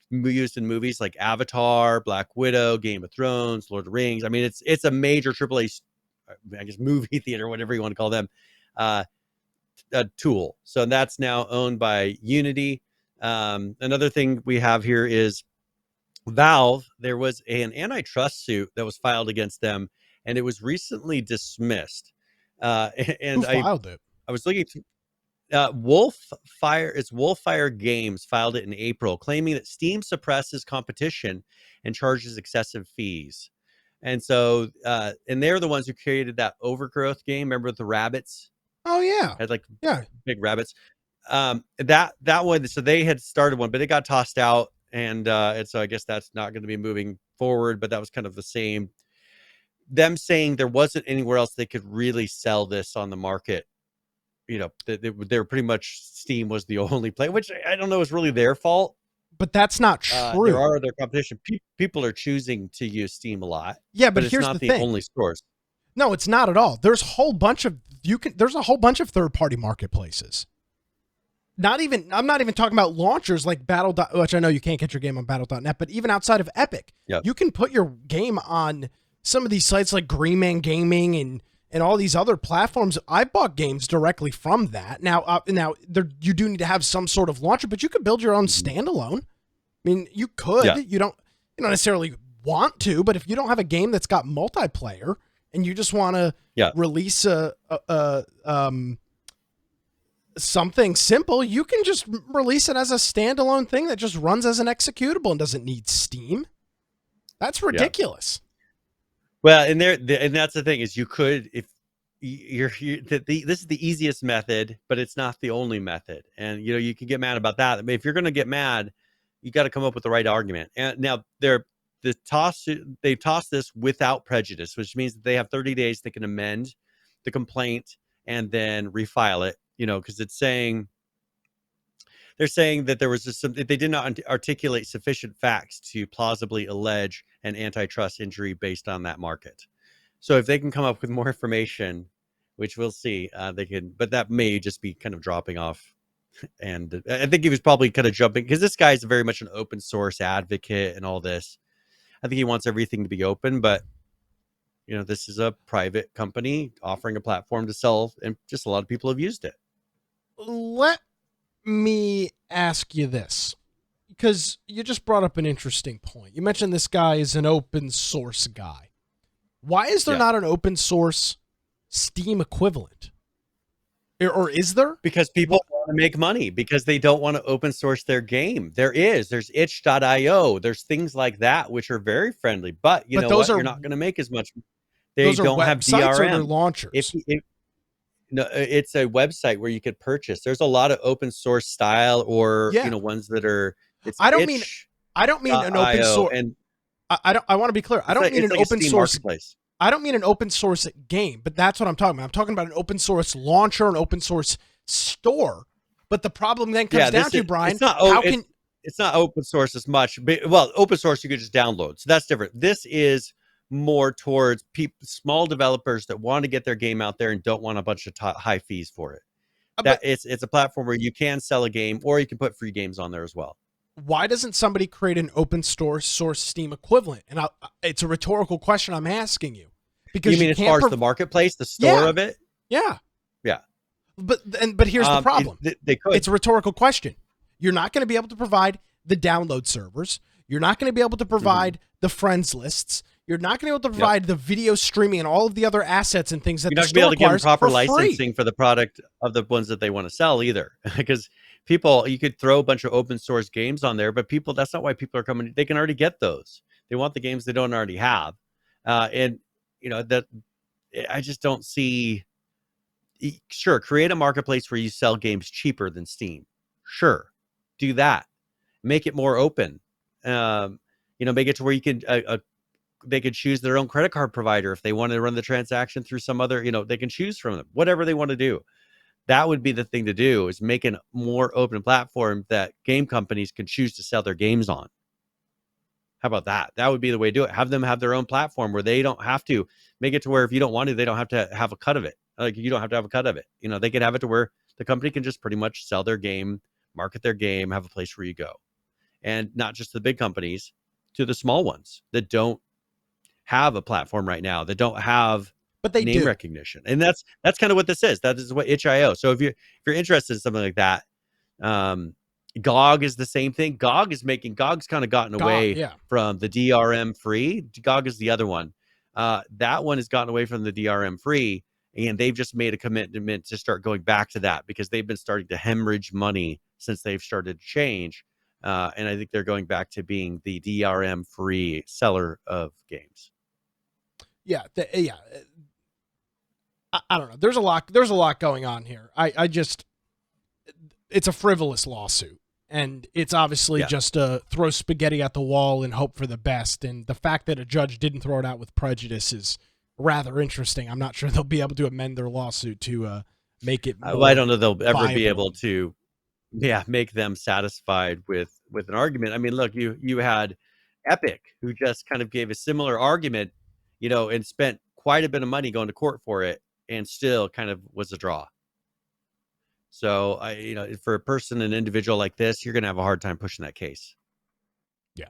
used in movies like Avatar, Black Widow, Game of Thrones, Lord of the Rings. I mean, it's a major AAA, I guess, movie theater, whatever you want to call them, a tool. So that's now owned by Unity. Another thing we have here is Valve. There was an antitrust suit that was filed against them, and it was recently dismissed. And who filed it? I was looking to Wolfire Games filed it in April, claiming that Steam suppresses competition and charges excessive fees. And so, and they're the ones who created that Overgrowth game. Remember the rabbits? Oh yeah, had big rabbits. That one. So they had started one, but it got tossed out, and so I guess that's not going to be moving forward. But that was kind of the same. Them saying there wasn't anywhere else they could really sell this on the market. You know, they're pretty much Steam was the only play, which I don't know is really their fault. But that's not true. There are other competition. People are choosing to use Steam a lot. Yeah, but it's here's not the the thing. only stores. No, it's not at all. There's a whole bunch of third-party marketplaces. I'm not even talking about launchers like Battle. Which I know you can't get your game on Battle.net, but even outside of Epic, you can put your game on some of these sites like Green Man Gaming and all these other platforms. I bought games directly from that. Now you do need to have some sort of launcher, but you could build your own standalone. I mean, you could. Yeah. You don't necessarily want to, but if you don't have a game that's got multiplayer and you just want to release something simple. You can just release it as a standalone thing that just runs as an executable and doesn't need Steam. That's ridiculous. Well, and and that's the thing is you could, if this is the easiest method, but it's not the only method. And, you can get mad about that. I mean, if you're going to get mad, you got to come up with the right argument. And now they've tossed this without prejudice, which means that they have 30 days they can amend the complaint and then refile it, because they're saying that there was they did not articulate sufficient facts to plausibly allege an antitrust injury based on that market. So if they can come up with more information, which we'll see, they can, but that may just be kind of dropping off. And I think he was probably kind of jumping because this guy's very much an open source advocate and all this. I think he wants everything to be open, but this is a private company offering a platform to sell, and just a lot of people have used it. Let me ask you this, because you just brought up an interesting point. You mentioned this guy is an open source guy. Why is there not an open source Steam equivalent? Or is there? Because people want to make money, because they don't want to open source their game. There's itch.io. There's things like that, which are very friendly, but you know what? You're not going to make as much. They don't have DRM. Or launchers. No, it's a website where you could purchase. There's a lot of open source style or ones that are. I don't mean an open source. And I want to be clear. I don't mean an open source marketplace. I don't mean an open source game, but that's what I'm talking about. I'm talking about an open source launcher, an open source store. But the problem then comes down to, Brian, it's not open source as much. Well, open source you could just download, so that's different. This is more towards small developers that want to get their game out there and don't want a bunch of high fees for it. It's a platform where you can sell a game, or you can put free games on there as well. Why doesn't somebody create an open source Steam equivalent? And it's a rhetorical question I'm asking you. Because you mean as far as the marketplace, the store of it? Yeah. Yeah. But here's the problem. They could. It's a rhetorical question. You're not going to be able to provide the download servers. You're not going to be able to provide the friends lists. You're not going to be able to provide the video streaming and all of the other assets and things that the store requires. You're not going to be able to get proper licensing for the product of the ones that they want to sell either. Because you could throw a bunch of open source games on there, but that's not why people are coming. They can already get those. They want the games they don't already have. And that I just don't see. Sure, create a marketplace where you sell games cheaper than Steam. Sure, do that. Make it more open. Make it to where you can. They could choose their own credit card provider if they want to run the transaction through some other. They can choose from them. Whatever they want to do, that would be the thing to do. Is make a more open platform that game companies can choose to sell their games on. How about that? That would be the way to do it. Have them have their own platform where they don't have to make it to where if you don't want to, they don't have to have a cut of it. Like you don't have to have a cut of it. They can have it to where the company can just pretty much sell their game, market their game, have a place where you go. And not just the big companies, to the small ones that don't have a platform right now, that don't have name recognition. And that's kind of what this is. That is what itch.io. So if you're interested in something like that, GOG is the same thing. GOG's kind of gotten away from the DRM free. GOG is the other one. That one has gotten away from the DRM free, and they've just made a commitment to start going back to that because they've been starting to hemorrhage money since they've started to change. And I think they're going back to being the DRM free seller of games. Yeah. I don't know. There's a lot going on here. It's a frivolous lawsuit. And it's obviously just to throw spaghetti at the wall and hope for the best. And the fact that a judge didn't throw it out with prejudice is rather interesting. I'm not sure they'll be able to amend their lawsuit to make it more I don't know they'll ever viable. be able to make them satisfied with an argument. I mean, look, you had Epic, who just kind of gave a similar argument, and spent quite a bit of money going to court for it, and still kind of was a draw. So for an individual like this, you're going to have a hard time pushing that case. Yeah.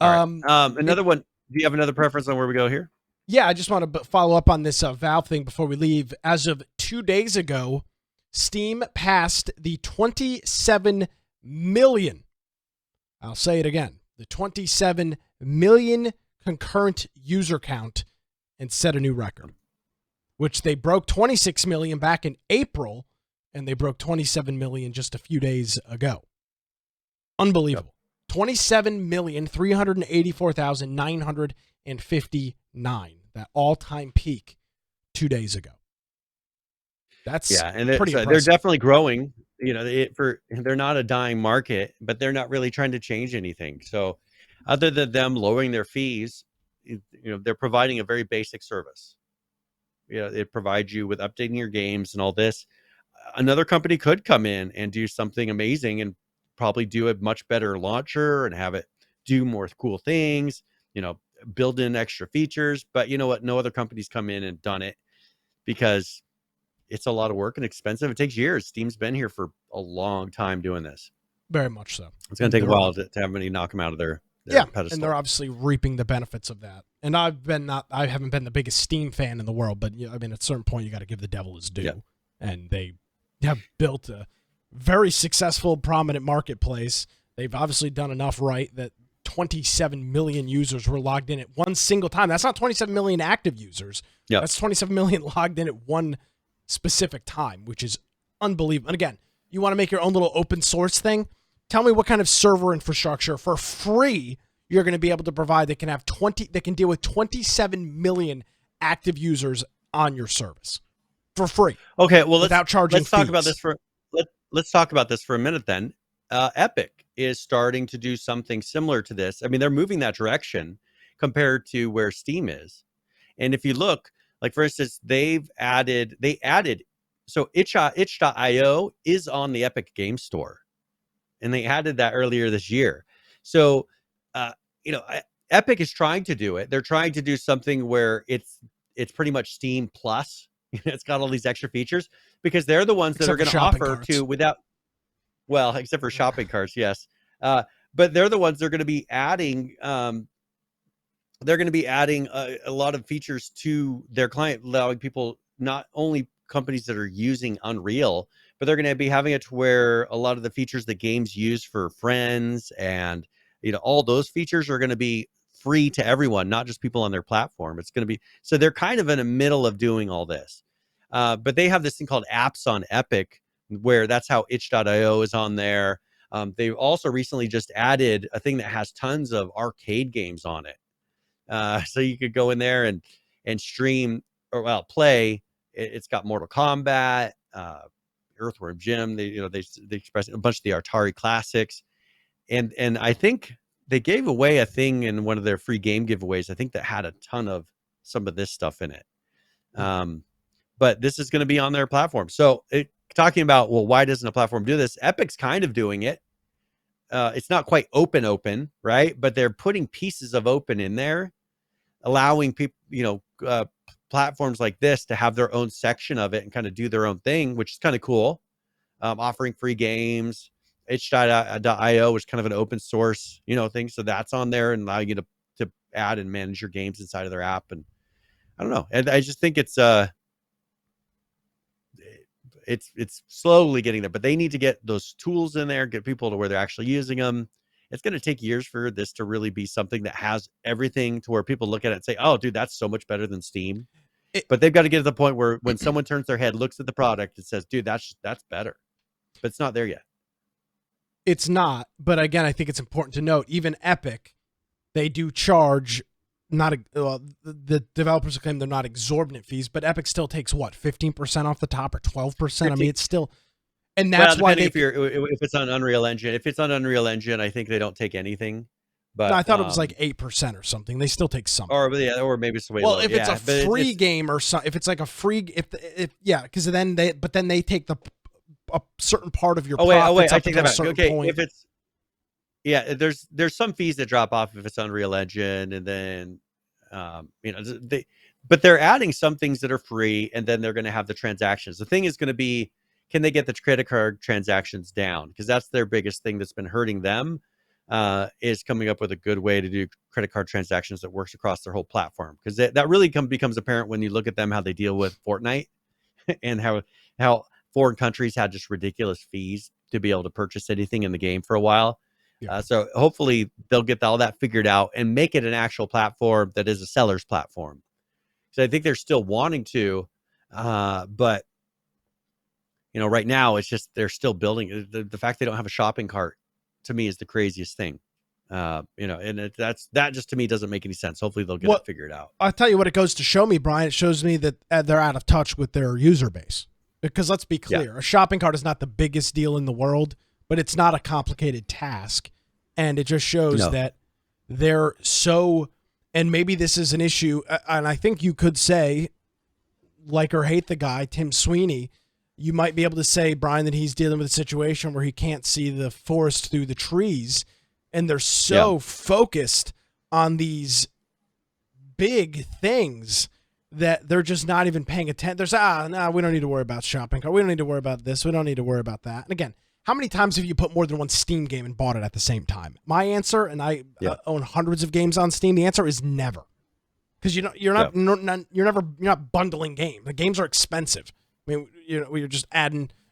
Another one. Do you have another preference on where we go here? Yeah, I just want to follow up on this Valve thing before we leave. As of 2 days ago, Steam passed the 27 million. I'll say it again. The 27 million concurrent user count and set a new record. which they broke 26 million back in April, and they broke 27 million just a few days ago. Unbelievable. 27,384,959, that all-time peak 2 days ago. That's and pretty they're impressive. definitely growing. They're not a dying market, but they're not really trying to change anything. So other than them lowering their fees, they're providing a very basic service. It provides you with updating your games and all this. Another company could come in and do something amazing and probably do a much better launcher and have it do more cool things, build in extra features. But you know what? No other company's come in and done it because it's a lot of work and expensive. It takes years. Steam's been here for a long time doing this. Very much so. It's going to take a while to have anybody knock them out of their pedestal. And they're obviously reaping the benefits of that. And I haven't been the biggest Steam fan in the world, but I mean, at a certain point, you got to give the devil his due. Yeah. And they have built a very successful, prominent marketplace. They've obviously done enough right that 27 million users were logged in at one single time. That's not 27 million active users. Yep. That's 27 million logged in at one specific time, which is unbelievable. And again, you want to make your own little open source thing? Tell me what kind of server infrastructure for free you're going to be able to provide that can deal with 27 million active users on your service for free. Okay, well, without charging let's talk fees. about this let's talk about this for a minute then. Epic is starting to do something similar to this. I mean, they're moving that direction compared to where Steam is. And if you look, like for instance, they added so itch.io is on the Epic Game Store. And they added that earlier this year. So, Epic is trying to do it. They're trying to do something where it's pretty much Steam Plus. It's got all these extra features because they're the ones that are going to offer to except for shopping carts, yes. But they're the ones that are going to be adding. They're going to be adding a lot of features to their client, allowing people, not only companies that are using Unreal, but they're going to be having it to where a lot of the features that games use for friends and all those features are going to be free to everyone, not just people on their platform. It's going to be, so they're kind of in the middle of doing all this. But they have this thing called apps on Epic, where that's how itch.io is on there. They also recently just added a thing that has tons of arcade games on it. So you could go in there and stream or play. It's got Mortal Kombat, Earthworm Jim. They express a bunch of the Atari classics, and I think they gave away a thing in one of their free game giveaways, I think, that had a ton of some of this stuff in it. But this is going to be on their platform. So talking about, well, why doesn't a platform do this? Epic's kind of doing it. It's not quite open, right? But they're putting pieces of open in there, allowing people, platforms like this to have their own section of it and kind of do their own thing, which is kind of cool. Offering free games. itch.io is kind of an open source, thing. So that's on there and allow you to add and manage your games inside of their app. And I don't know. And I just think it's slowly getting there, but they need to get those tools in there, get people to where they're actually using them. It's going to take years for this to really be something that has everything to where people look at it and say, oh, dude, that's so much better than Steam. But they've got to get to the point where when someone turns their head, looks at the product, and says, dude, that's better. But it's not there yet. It's not. But again, I think it's important to note, even Epic, they do charge the developers claim they're not exorbitant fees, but Epic still takes 15% off the top or 12%. I mean, it's still, and that's why if it's on Unreal Engine. If it's on Unreal Engine, I think they don't take anything. But no, I thought it was like 8% or something. They still take something. Or maybe it's way well, low. if it's a free game or something, if it's like a free, because then they take a certain part of your profits. I take that back. Okay, point. If it's there's some fees that drop off if it's Unreal Engine, and then but they're adding some things that are free, and then they're going to have the transactions. The thing is going to be, can they get the credit card transactions down? Because that's their biggest thing that's been hurting them, is coming up with a good way to do credit card transactions that works across their whole platform. Because that really becomes apparent when you look at them, how they deal with Fortnite and how foreign countries had just ridiculous fees to be able to purchase anything in the game for a while. Yeah. So hopefully they'll get all that figured out and make it an actual platform that is a seller's platform. So I think they're still wanting to, But right now it's just they're still building. The fact they don't have a shopping cart to me is the craziest thing. And that just to me doesn't make any sense. Hopefully they'll get it figured out. I'll tell you what it goes to show me, Brian. It shows me that they're out of touch with their user base. Because let's be clear, a shopping cart is not the biggest deal in the world, but it's not a complicated task. And it just shows that they're so, and maybe this is an issue, and I think you could say, like or hate the guy, Tim Sweeney, you might be able to say, Brian, that he's dealing with a situation where he can't see the forest through the trees, and they're so focused on these big things that they're just not even paying attention. There's, we don't need to worry about shopping cart. We don't need to worry about this. We don't need to worry about that. And again, how many times have you put more than one Steam game and bought it at the same time? My answer, and I own hundreds of games on Steam, the answer is never. Because you're not bundling games. The games are expensive. I mean, you're just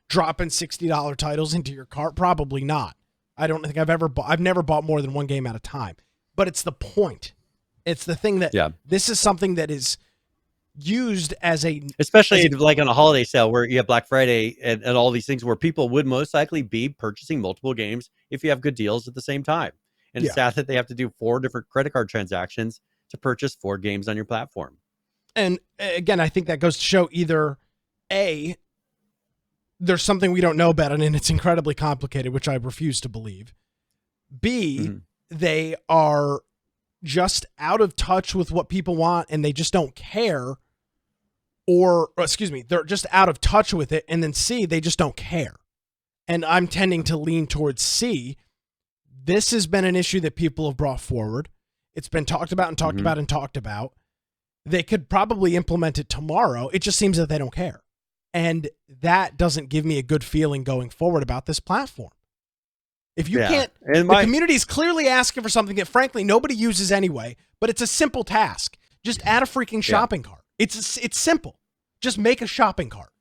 dropping $60 titles into your cart. Probably not. I don't think I've never bought more than one game at a time. But it's the point. It's the thing that this is something that is used especially like on a holiday sale where you have Black Friday and all these things where people would most likely be purchasing multiple games if you have good deals at the same time. And it's sad that they have to do 4 different credit card transactions to purchase 4 games on your platform. And again, I think that goes to show either A, there's something we don't know about it and it's incredibly complicated, which I refuse to believe. B, they are just out of touch with what people want and they just don't care. Or excuse me, they're just out of touch with it. And then C, they just don't care. And I'm tending to lean towards C. This has been an issue that people have brought forward. It's been talked about and talked about and talked about. They could probably implement it tomorrow. It just seems that they don't care. And that doesn't give me a good feeling going forward about this platform. If you can't, the community is clearly asking for something that frankly nobody uses anyway, but it's a simple task. Just add a freaking shopping cart. It's simple. Just make a shopping cart.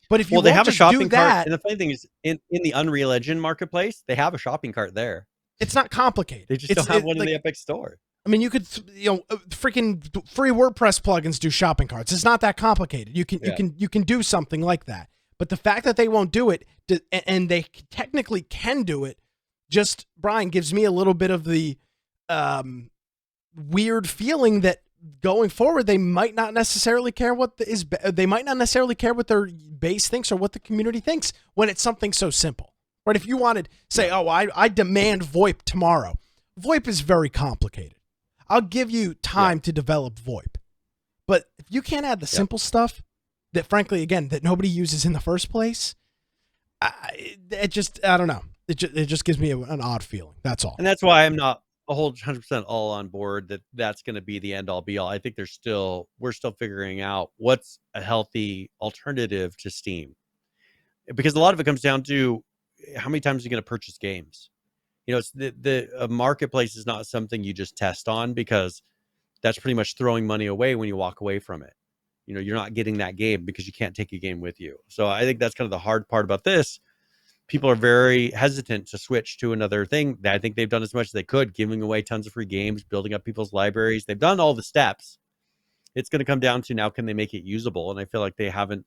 But if you they have a shopping cart, and the funny thing is, in the Unreal Engine marketplace, they have a shopping cart there. It's not complicated. They just don't have one in the Epic Store. I mean, you could, freaking free WordPress plugins do shopping carts. It's not that complicated. You can do something like that. But the fact that they won't do it, and they technically can do it, just, Brian, gives me a little bit of the weird feeling that going forward, they might not necessarily care they might not necessarily care what their base thinks or what the community thinks when it's something so simple. Right? If you wanted, say, I demand VoIP tomorrow. VoIP is very complicated. I'll give you time to develop VoIP. But if you can't add the simple stuff that, frankly, again, that nobody uses in the first place, I don't know. It just gives me an odd feeling. That's all. And that's why I'm not a whole 100% all on board that's going to be the end all be all. I think we're still figuring out what's a healthy alternative to Steam. Because a lot of it comes down to how many times are you going to purchase games? It's the marketplace is not something you just test on, because that's pretty much throwing money away when you walk away from it. You're not getting that game because you can't take a game with you. So I think that's kind of the hard part about this. People are very hesitant to switch to another thing. I think they've done as much as they could, giving away tons of free games, building up people's libraries. They've done all the steps. It's going to come down to now, can they make it usable? And I feel like they haven't.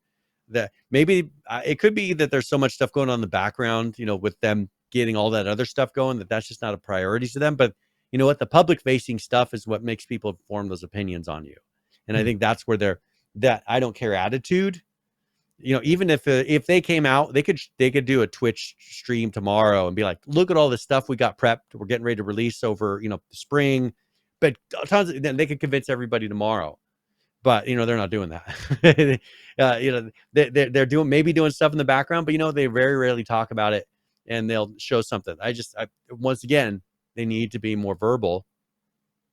That maybe it could be that there's so much stuff going on in the background, with them getting all that other stuff going, that's just not a priority to them. But you know what? The public facing stuff is what makes people form those opinions on you. And I think that's where that I don't care attitude, even if they came out, they could do a Twitch stream tomorrow and be like, look at all this stuff we got prepped. We're getting ready to release over, the spring, but then they could convince everybody tomorrow. But they're not doing that. They're doing stuff in the background, but they very rarely talk about it, and they'll show something. Once again, they need to be more verbal,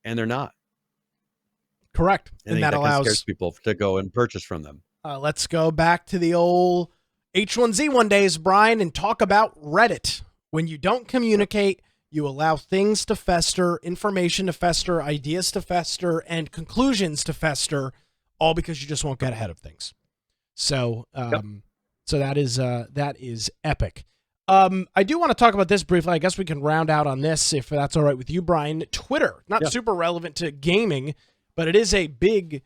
and they're not. Correct, and that allows scares people to go and purchase from them. Let's go back to the old H1Z1 days, Brian, and talk about Reddit. When you don't communicate, you allow things to fester, information to fester, ideas to fester, and conclusions to fester, all because you just won't get ahead of things. So, so that is epic. I do want to talk about this briefly. I guess we can round out on this if that's all right with you, Brian. Twitter, not super relevant to gaming, but it is a big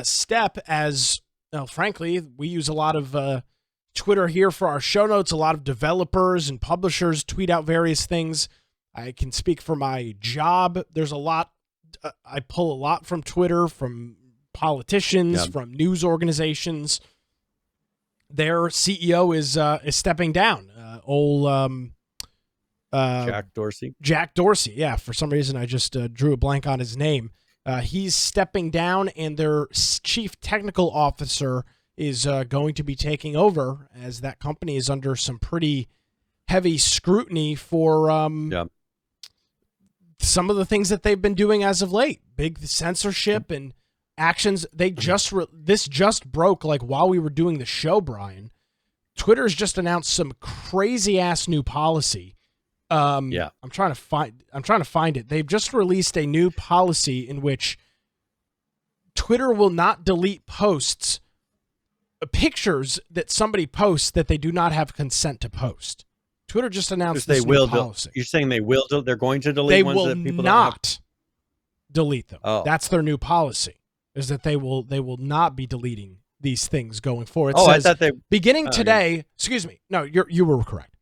step as Now, frankly, we use a lot of Twitter here for our show notes. A lot of developers and publishers tweet out various things. I can speak for my job. There's a lot. I pull a lot from Twitter, from politicians, from news organizations. Their CEO is stepping down. Jack Dorsey. Jack Dorsey. Yeah, for some reason I just drew a blank on his name. He's stepping down, and their chief technical officer is going to be taking over, as that company is under some pretty heavy scrutiny for some of the things that they've been doing as of late. Big censorship and actions. They this just broke like while we were doing the show, Brian. Twitter's just announced some crazy ass new policy. I'm trying to find it. They've just released a new policy in which Twitter will not delete pictures that somebody posts that they do not have consent to post. Twitter just announced this new policy. You're saying they will? They're going to delete ones that people not delete them. Oh. That's their new policy. Is that they will not be deleting these things going forward. It says, I thought they beginning today. Excuse me. No, you were correct.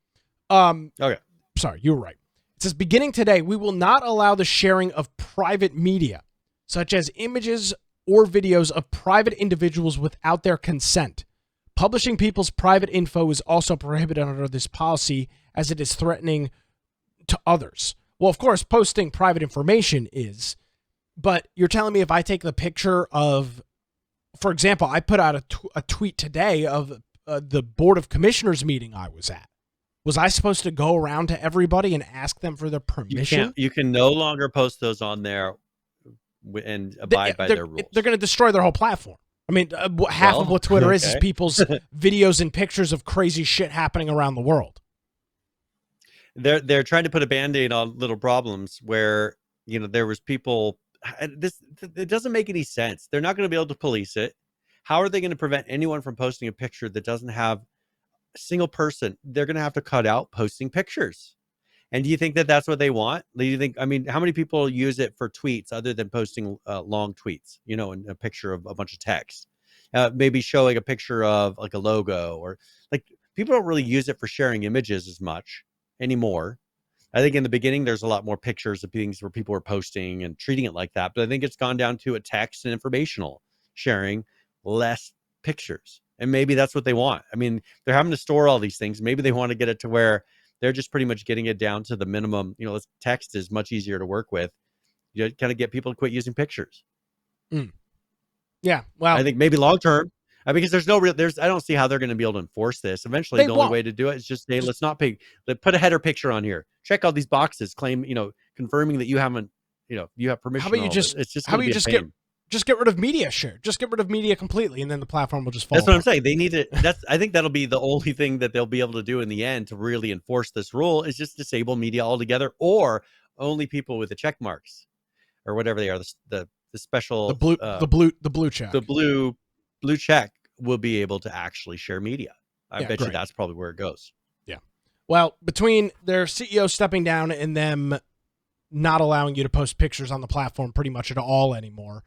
Okay. Sorry, you were right. It says beginning today, we will not allow the sharing of private media, such as images or videos of private individuals without their consent. Publishing people's private info is also prohibited under this policy, as it is threatening to others. Well, of course, posting private information is, but you're telling me if I take the picture of, for example, I put out a tweet today of the Board of Commissioners meeting I was at. Was I supposed to go around to everybody and ask them for their permission? You can no longer post those on there and abide by their rules. They're going to destroy their whole platform. I mean, half of what Twitter is people's videos and pictures of crazy shit happening around the world. They're trying to put a Band-Aid on little problems where, there was people. It doesn't make any sense. They're not going to be able to police it. How are they going to prevent anyone from posting a picture that doesn't have a single person? They're going to have to cut out posting pictures. And do you think that that's what they want? Do you think? I mean, how many people use it for tweets other than posting long tweets? And a picture of a bunch of text, maybe showing a picture of like a logo, or like people don't really use it for sharing images as much anymore. I think in the beginning there's a lot more pictures of things where people were posting and treating it like that, but I think it's gone down to a text and informational sharing, less pictures, and maybe that's what they want. I mean, they're having to store all these things. Maybe they want to get it to where they're just pretty much getting it down to the minimum. Text is much easier to work with. You kind of get people to quit using pictures. Yeah, well, I think maybe long term, because I don't see how they're going to be able to enforce this. Eventually, the only way to do it is just say, let's not pay. Put a header picture on here. Check all these boxes. Claim, confirming that you haven't, you have permission. How about you just? It's just. How about you just get rid of media share? Just get rid of media completely, and then the platform will just fall. That's what I'm saying. They need it. I think that'll be the only thing that they'll be able to do in the end to really enforce this rule, is just disable media altogether, or only people with the check marks, or whatever they are. The special the blue check. The blue check will be able to actually share media. I bet you that's probably where it goes. Yeah. Well, between their CEO stepping down and them not allowing you to post pictures on the platform pretty much at all anymore.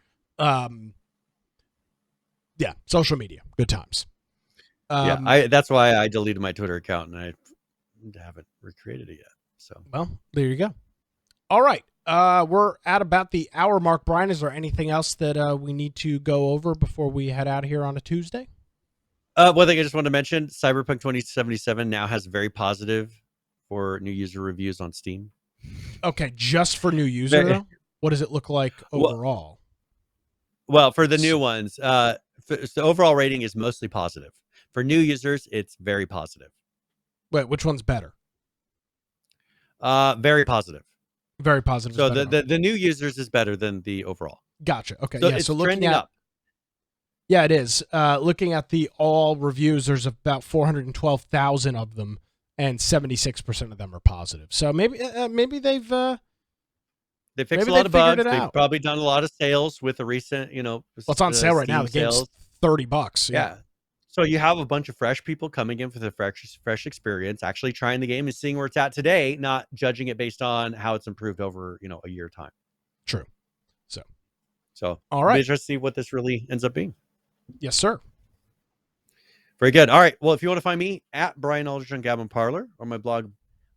Social media, good times. That's why I deleted my Twitter account, and I haven't recreated it yet. So, well, there you go. All right. We're at about the hour mark. Brian, is there anything else that we need to go over before we head out here on a Tuesday? One thing I just wanted to mention, Cyberpunk 2077 now has very positive for new user reviews on Steam. Okay, just for new user, though? What does it look like overall? Well, for the new ones, the overall rating is mostly positive. For new users, it's very positive. Wait, which one's better? Very positive. Very positive. So the new users is better than the overall. Gotcha. Okay. So yeah. It's so looking trending up. Yeah, it is. Looking at the all reviews, there's about 412,000 of them, and 76% of them are positive. So maybe they've fixed a lot of bugs. They've probably done a lot of sales with the recent, it's on sale right now. The game's $30. Yeah. So you have a bunch of fresh people coming in for the fresh experience, actually trying the game and seeing where it's at today, not judging it based on how it's improved over, a year time. True. So all right. Be interested to see what this really ends up being. Yes, sir. Very good. All right. Well, if you want to find me at Brian Aldridge on Gab and Parler or my blog,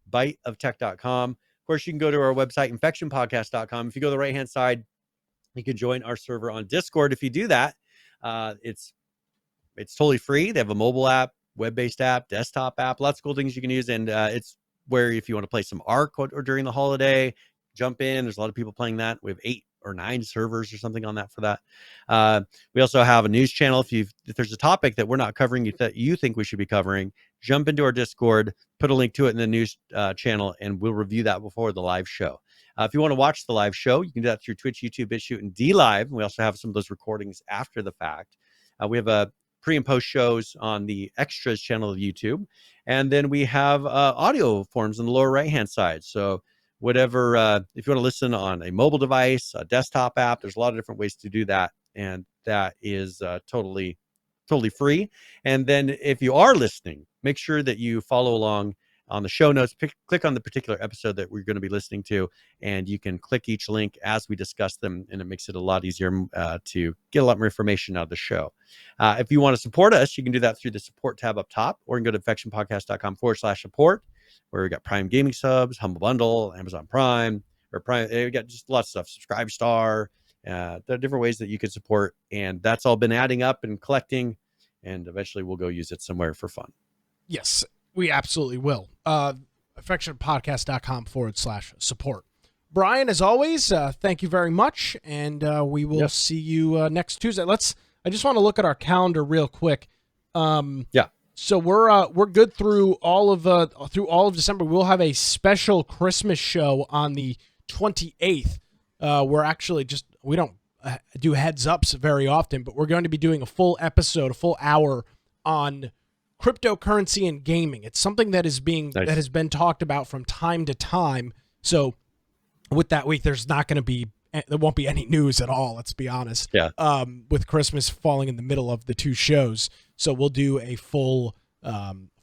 biteoftech.com. Of course, you can go to our website, infectionpodcast.com. If you go to the right-hand side, you can join our server on Discord. If you do that, it's totally free. They have a mobile app, web-based app, desktop app, lots of cool things you can use. And it's where if you want to play some Ark or during the holiday, jump in. There's a lot of people playing that. We have 8 or 9 servers or something on that for that. We also have a news channel. If there's a topic that we're not covering that you think we should be covering, jump into our Discord, put a link to it in the news channel, and we'll review that before the live show. If you want to watch the live show, you can do that through Twitch, YouTube, BitChute, and DLive. We also have some of those recordings after the fact. We have a pre and post shows on the extras channel of YouTube. And then we have audio forms on the lower right-hand side. So whatever, if you want to listen on a mobile device, a desktop app, there's a lot of different ways to do that. And that is totally free. And then if you are listening, make sure that you follow along on the show notes, click on the particular episode that we're going to be listening to, and you can click each link as we discuss them, and it makes it a lot easier to get a lot more information out of the show. If you want to support us, you can do that through the support tab up top, or you can go to infectionpodcast.com/support, where we got Prime Gaming subs, Humble Bundle, Amazon Prime, or Prime. We got just lots of stuff, Subscribe Star. There are different ways that you can support, and that's all been adding up and collecting, and eventually we'll go use it somewhere for fun. Yes, we absolutely will. Infectionpodcast.com/support. Brian, as always, thank you very much, and we will see you next Tuesday. I just want to look at our calendar real quick. So we're good through all of December. We'll have a special Christmas show on the 28th. We're actually we don't do heads ups very often, but we're going to be doing a full episode, a full hour on cryptocurrency and gaming. It's something that is that has been talked about from time to time. So with that week, there won't be any news at all. Let's be honest. Yeah. With Christmas falling in the middle of the 2 shows, so we'll do a full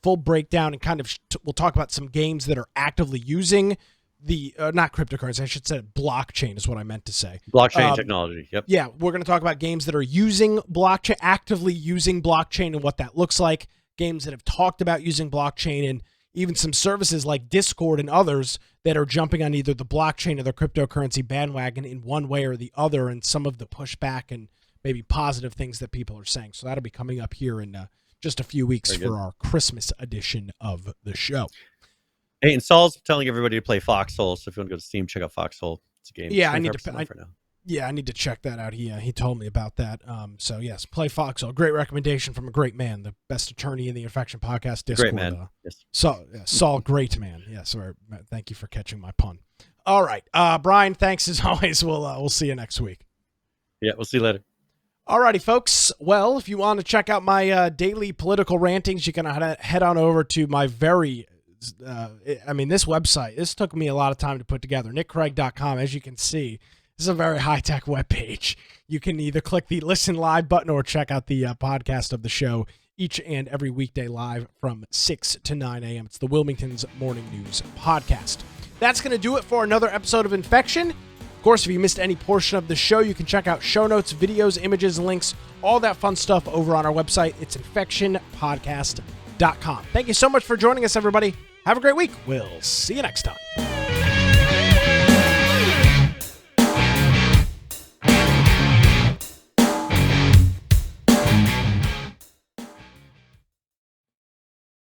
breakdown and kind of we'll talk about some games that are actively using the not cryptocurrency. I should say blockchain is what I meant to say. Blockchain technology. Yep. Yeah, we're going to talk about games that are using blockchain, actively using blockchain, and what that looks like. Games that have talked about using blockchain, and even some services like Discord and others that are jumping on either the blockchain or the cryptocurrency bandwagon in one way or the other, and some of the pushback and maybe positive things that people are saying. So that'll be coming up here in just a few weeks for our Christmas edition of the show. Hey, and Saul's telling everybody to play Foxhole, so if you want to go to Steam, check out Foxhole. It's a game. Yeah, I need to check that out. He told me about that. So yes, play Foxhole. Great recommendation from a great man, the best attorney in the Infection Podcast Discord. Great man. Yes. Saul, great man. Yes, thank you for catching my pun. All right, Brian, thanks as always. We'll see you next week. Yeah, we'll see you later. All righty, folks. Well, if you want to check out my daily political rantings, you can head on over to my this website. This took me a lot of time to put together. nickcraig.com. As you can see, this is a very high-tech webpage. You can either click the listen live button or check out the podcast of the show each and every weekday live from 6 to 9 a.m. It's the Wilmington's Morning News Podcast. That's going to do it for another episode of Infection. Of course, if you missed any portion of the show, you can check out show notes, videos, images, links, all that fun stuff over on our website. It's infectionpodcast.com. Thank you so much for joining us, everybody. Have a great week. We'll see you next time.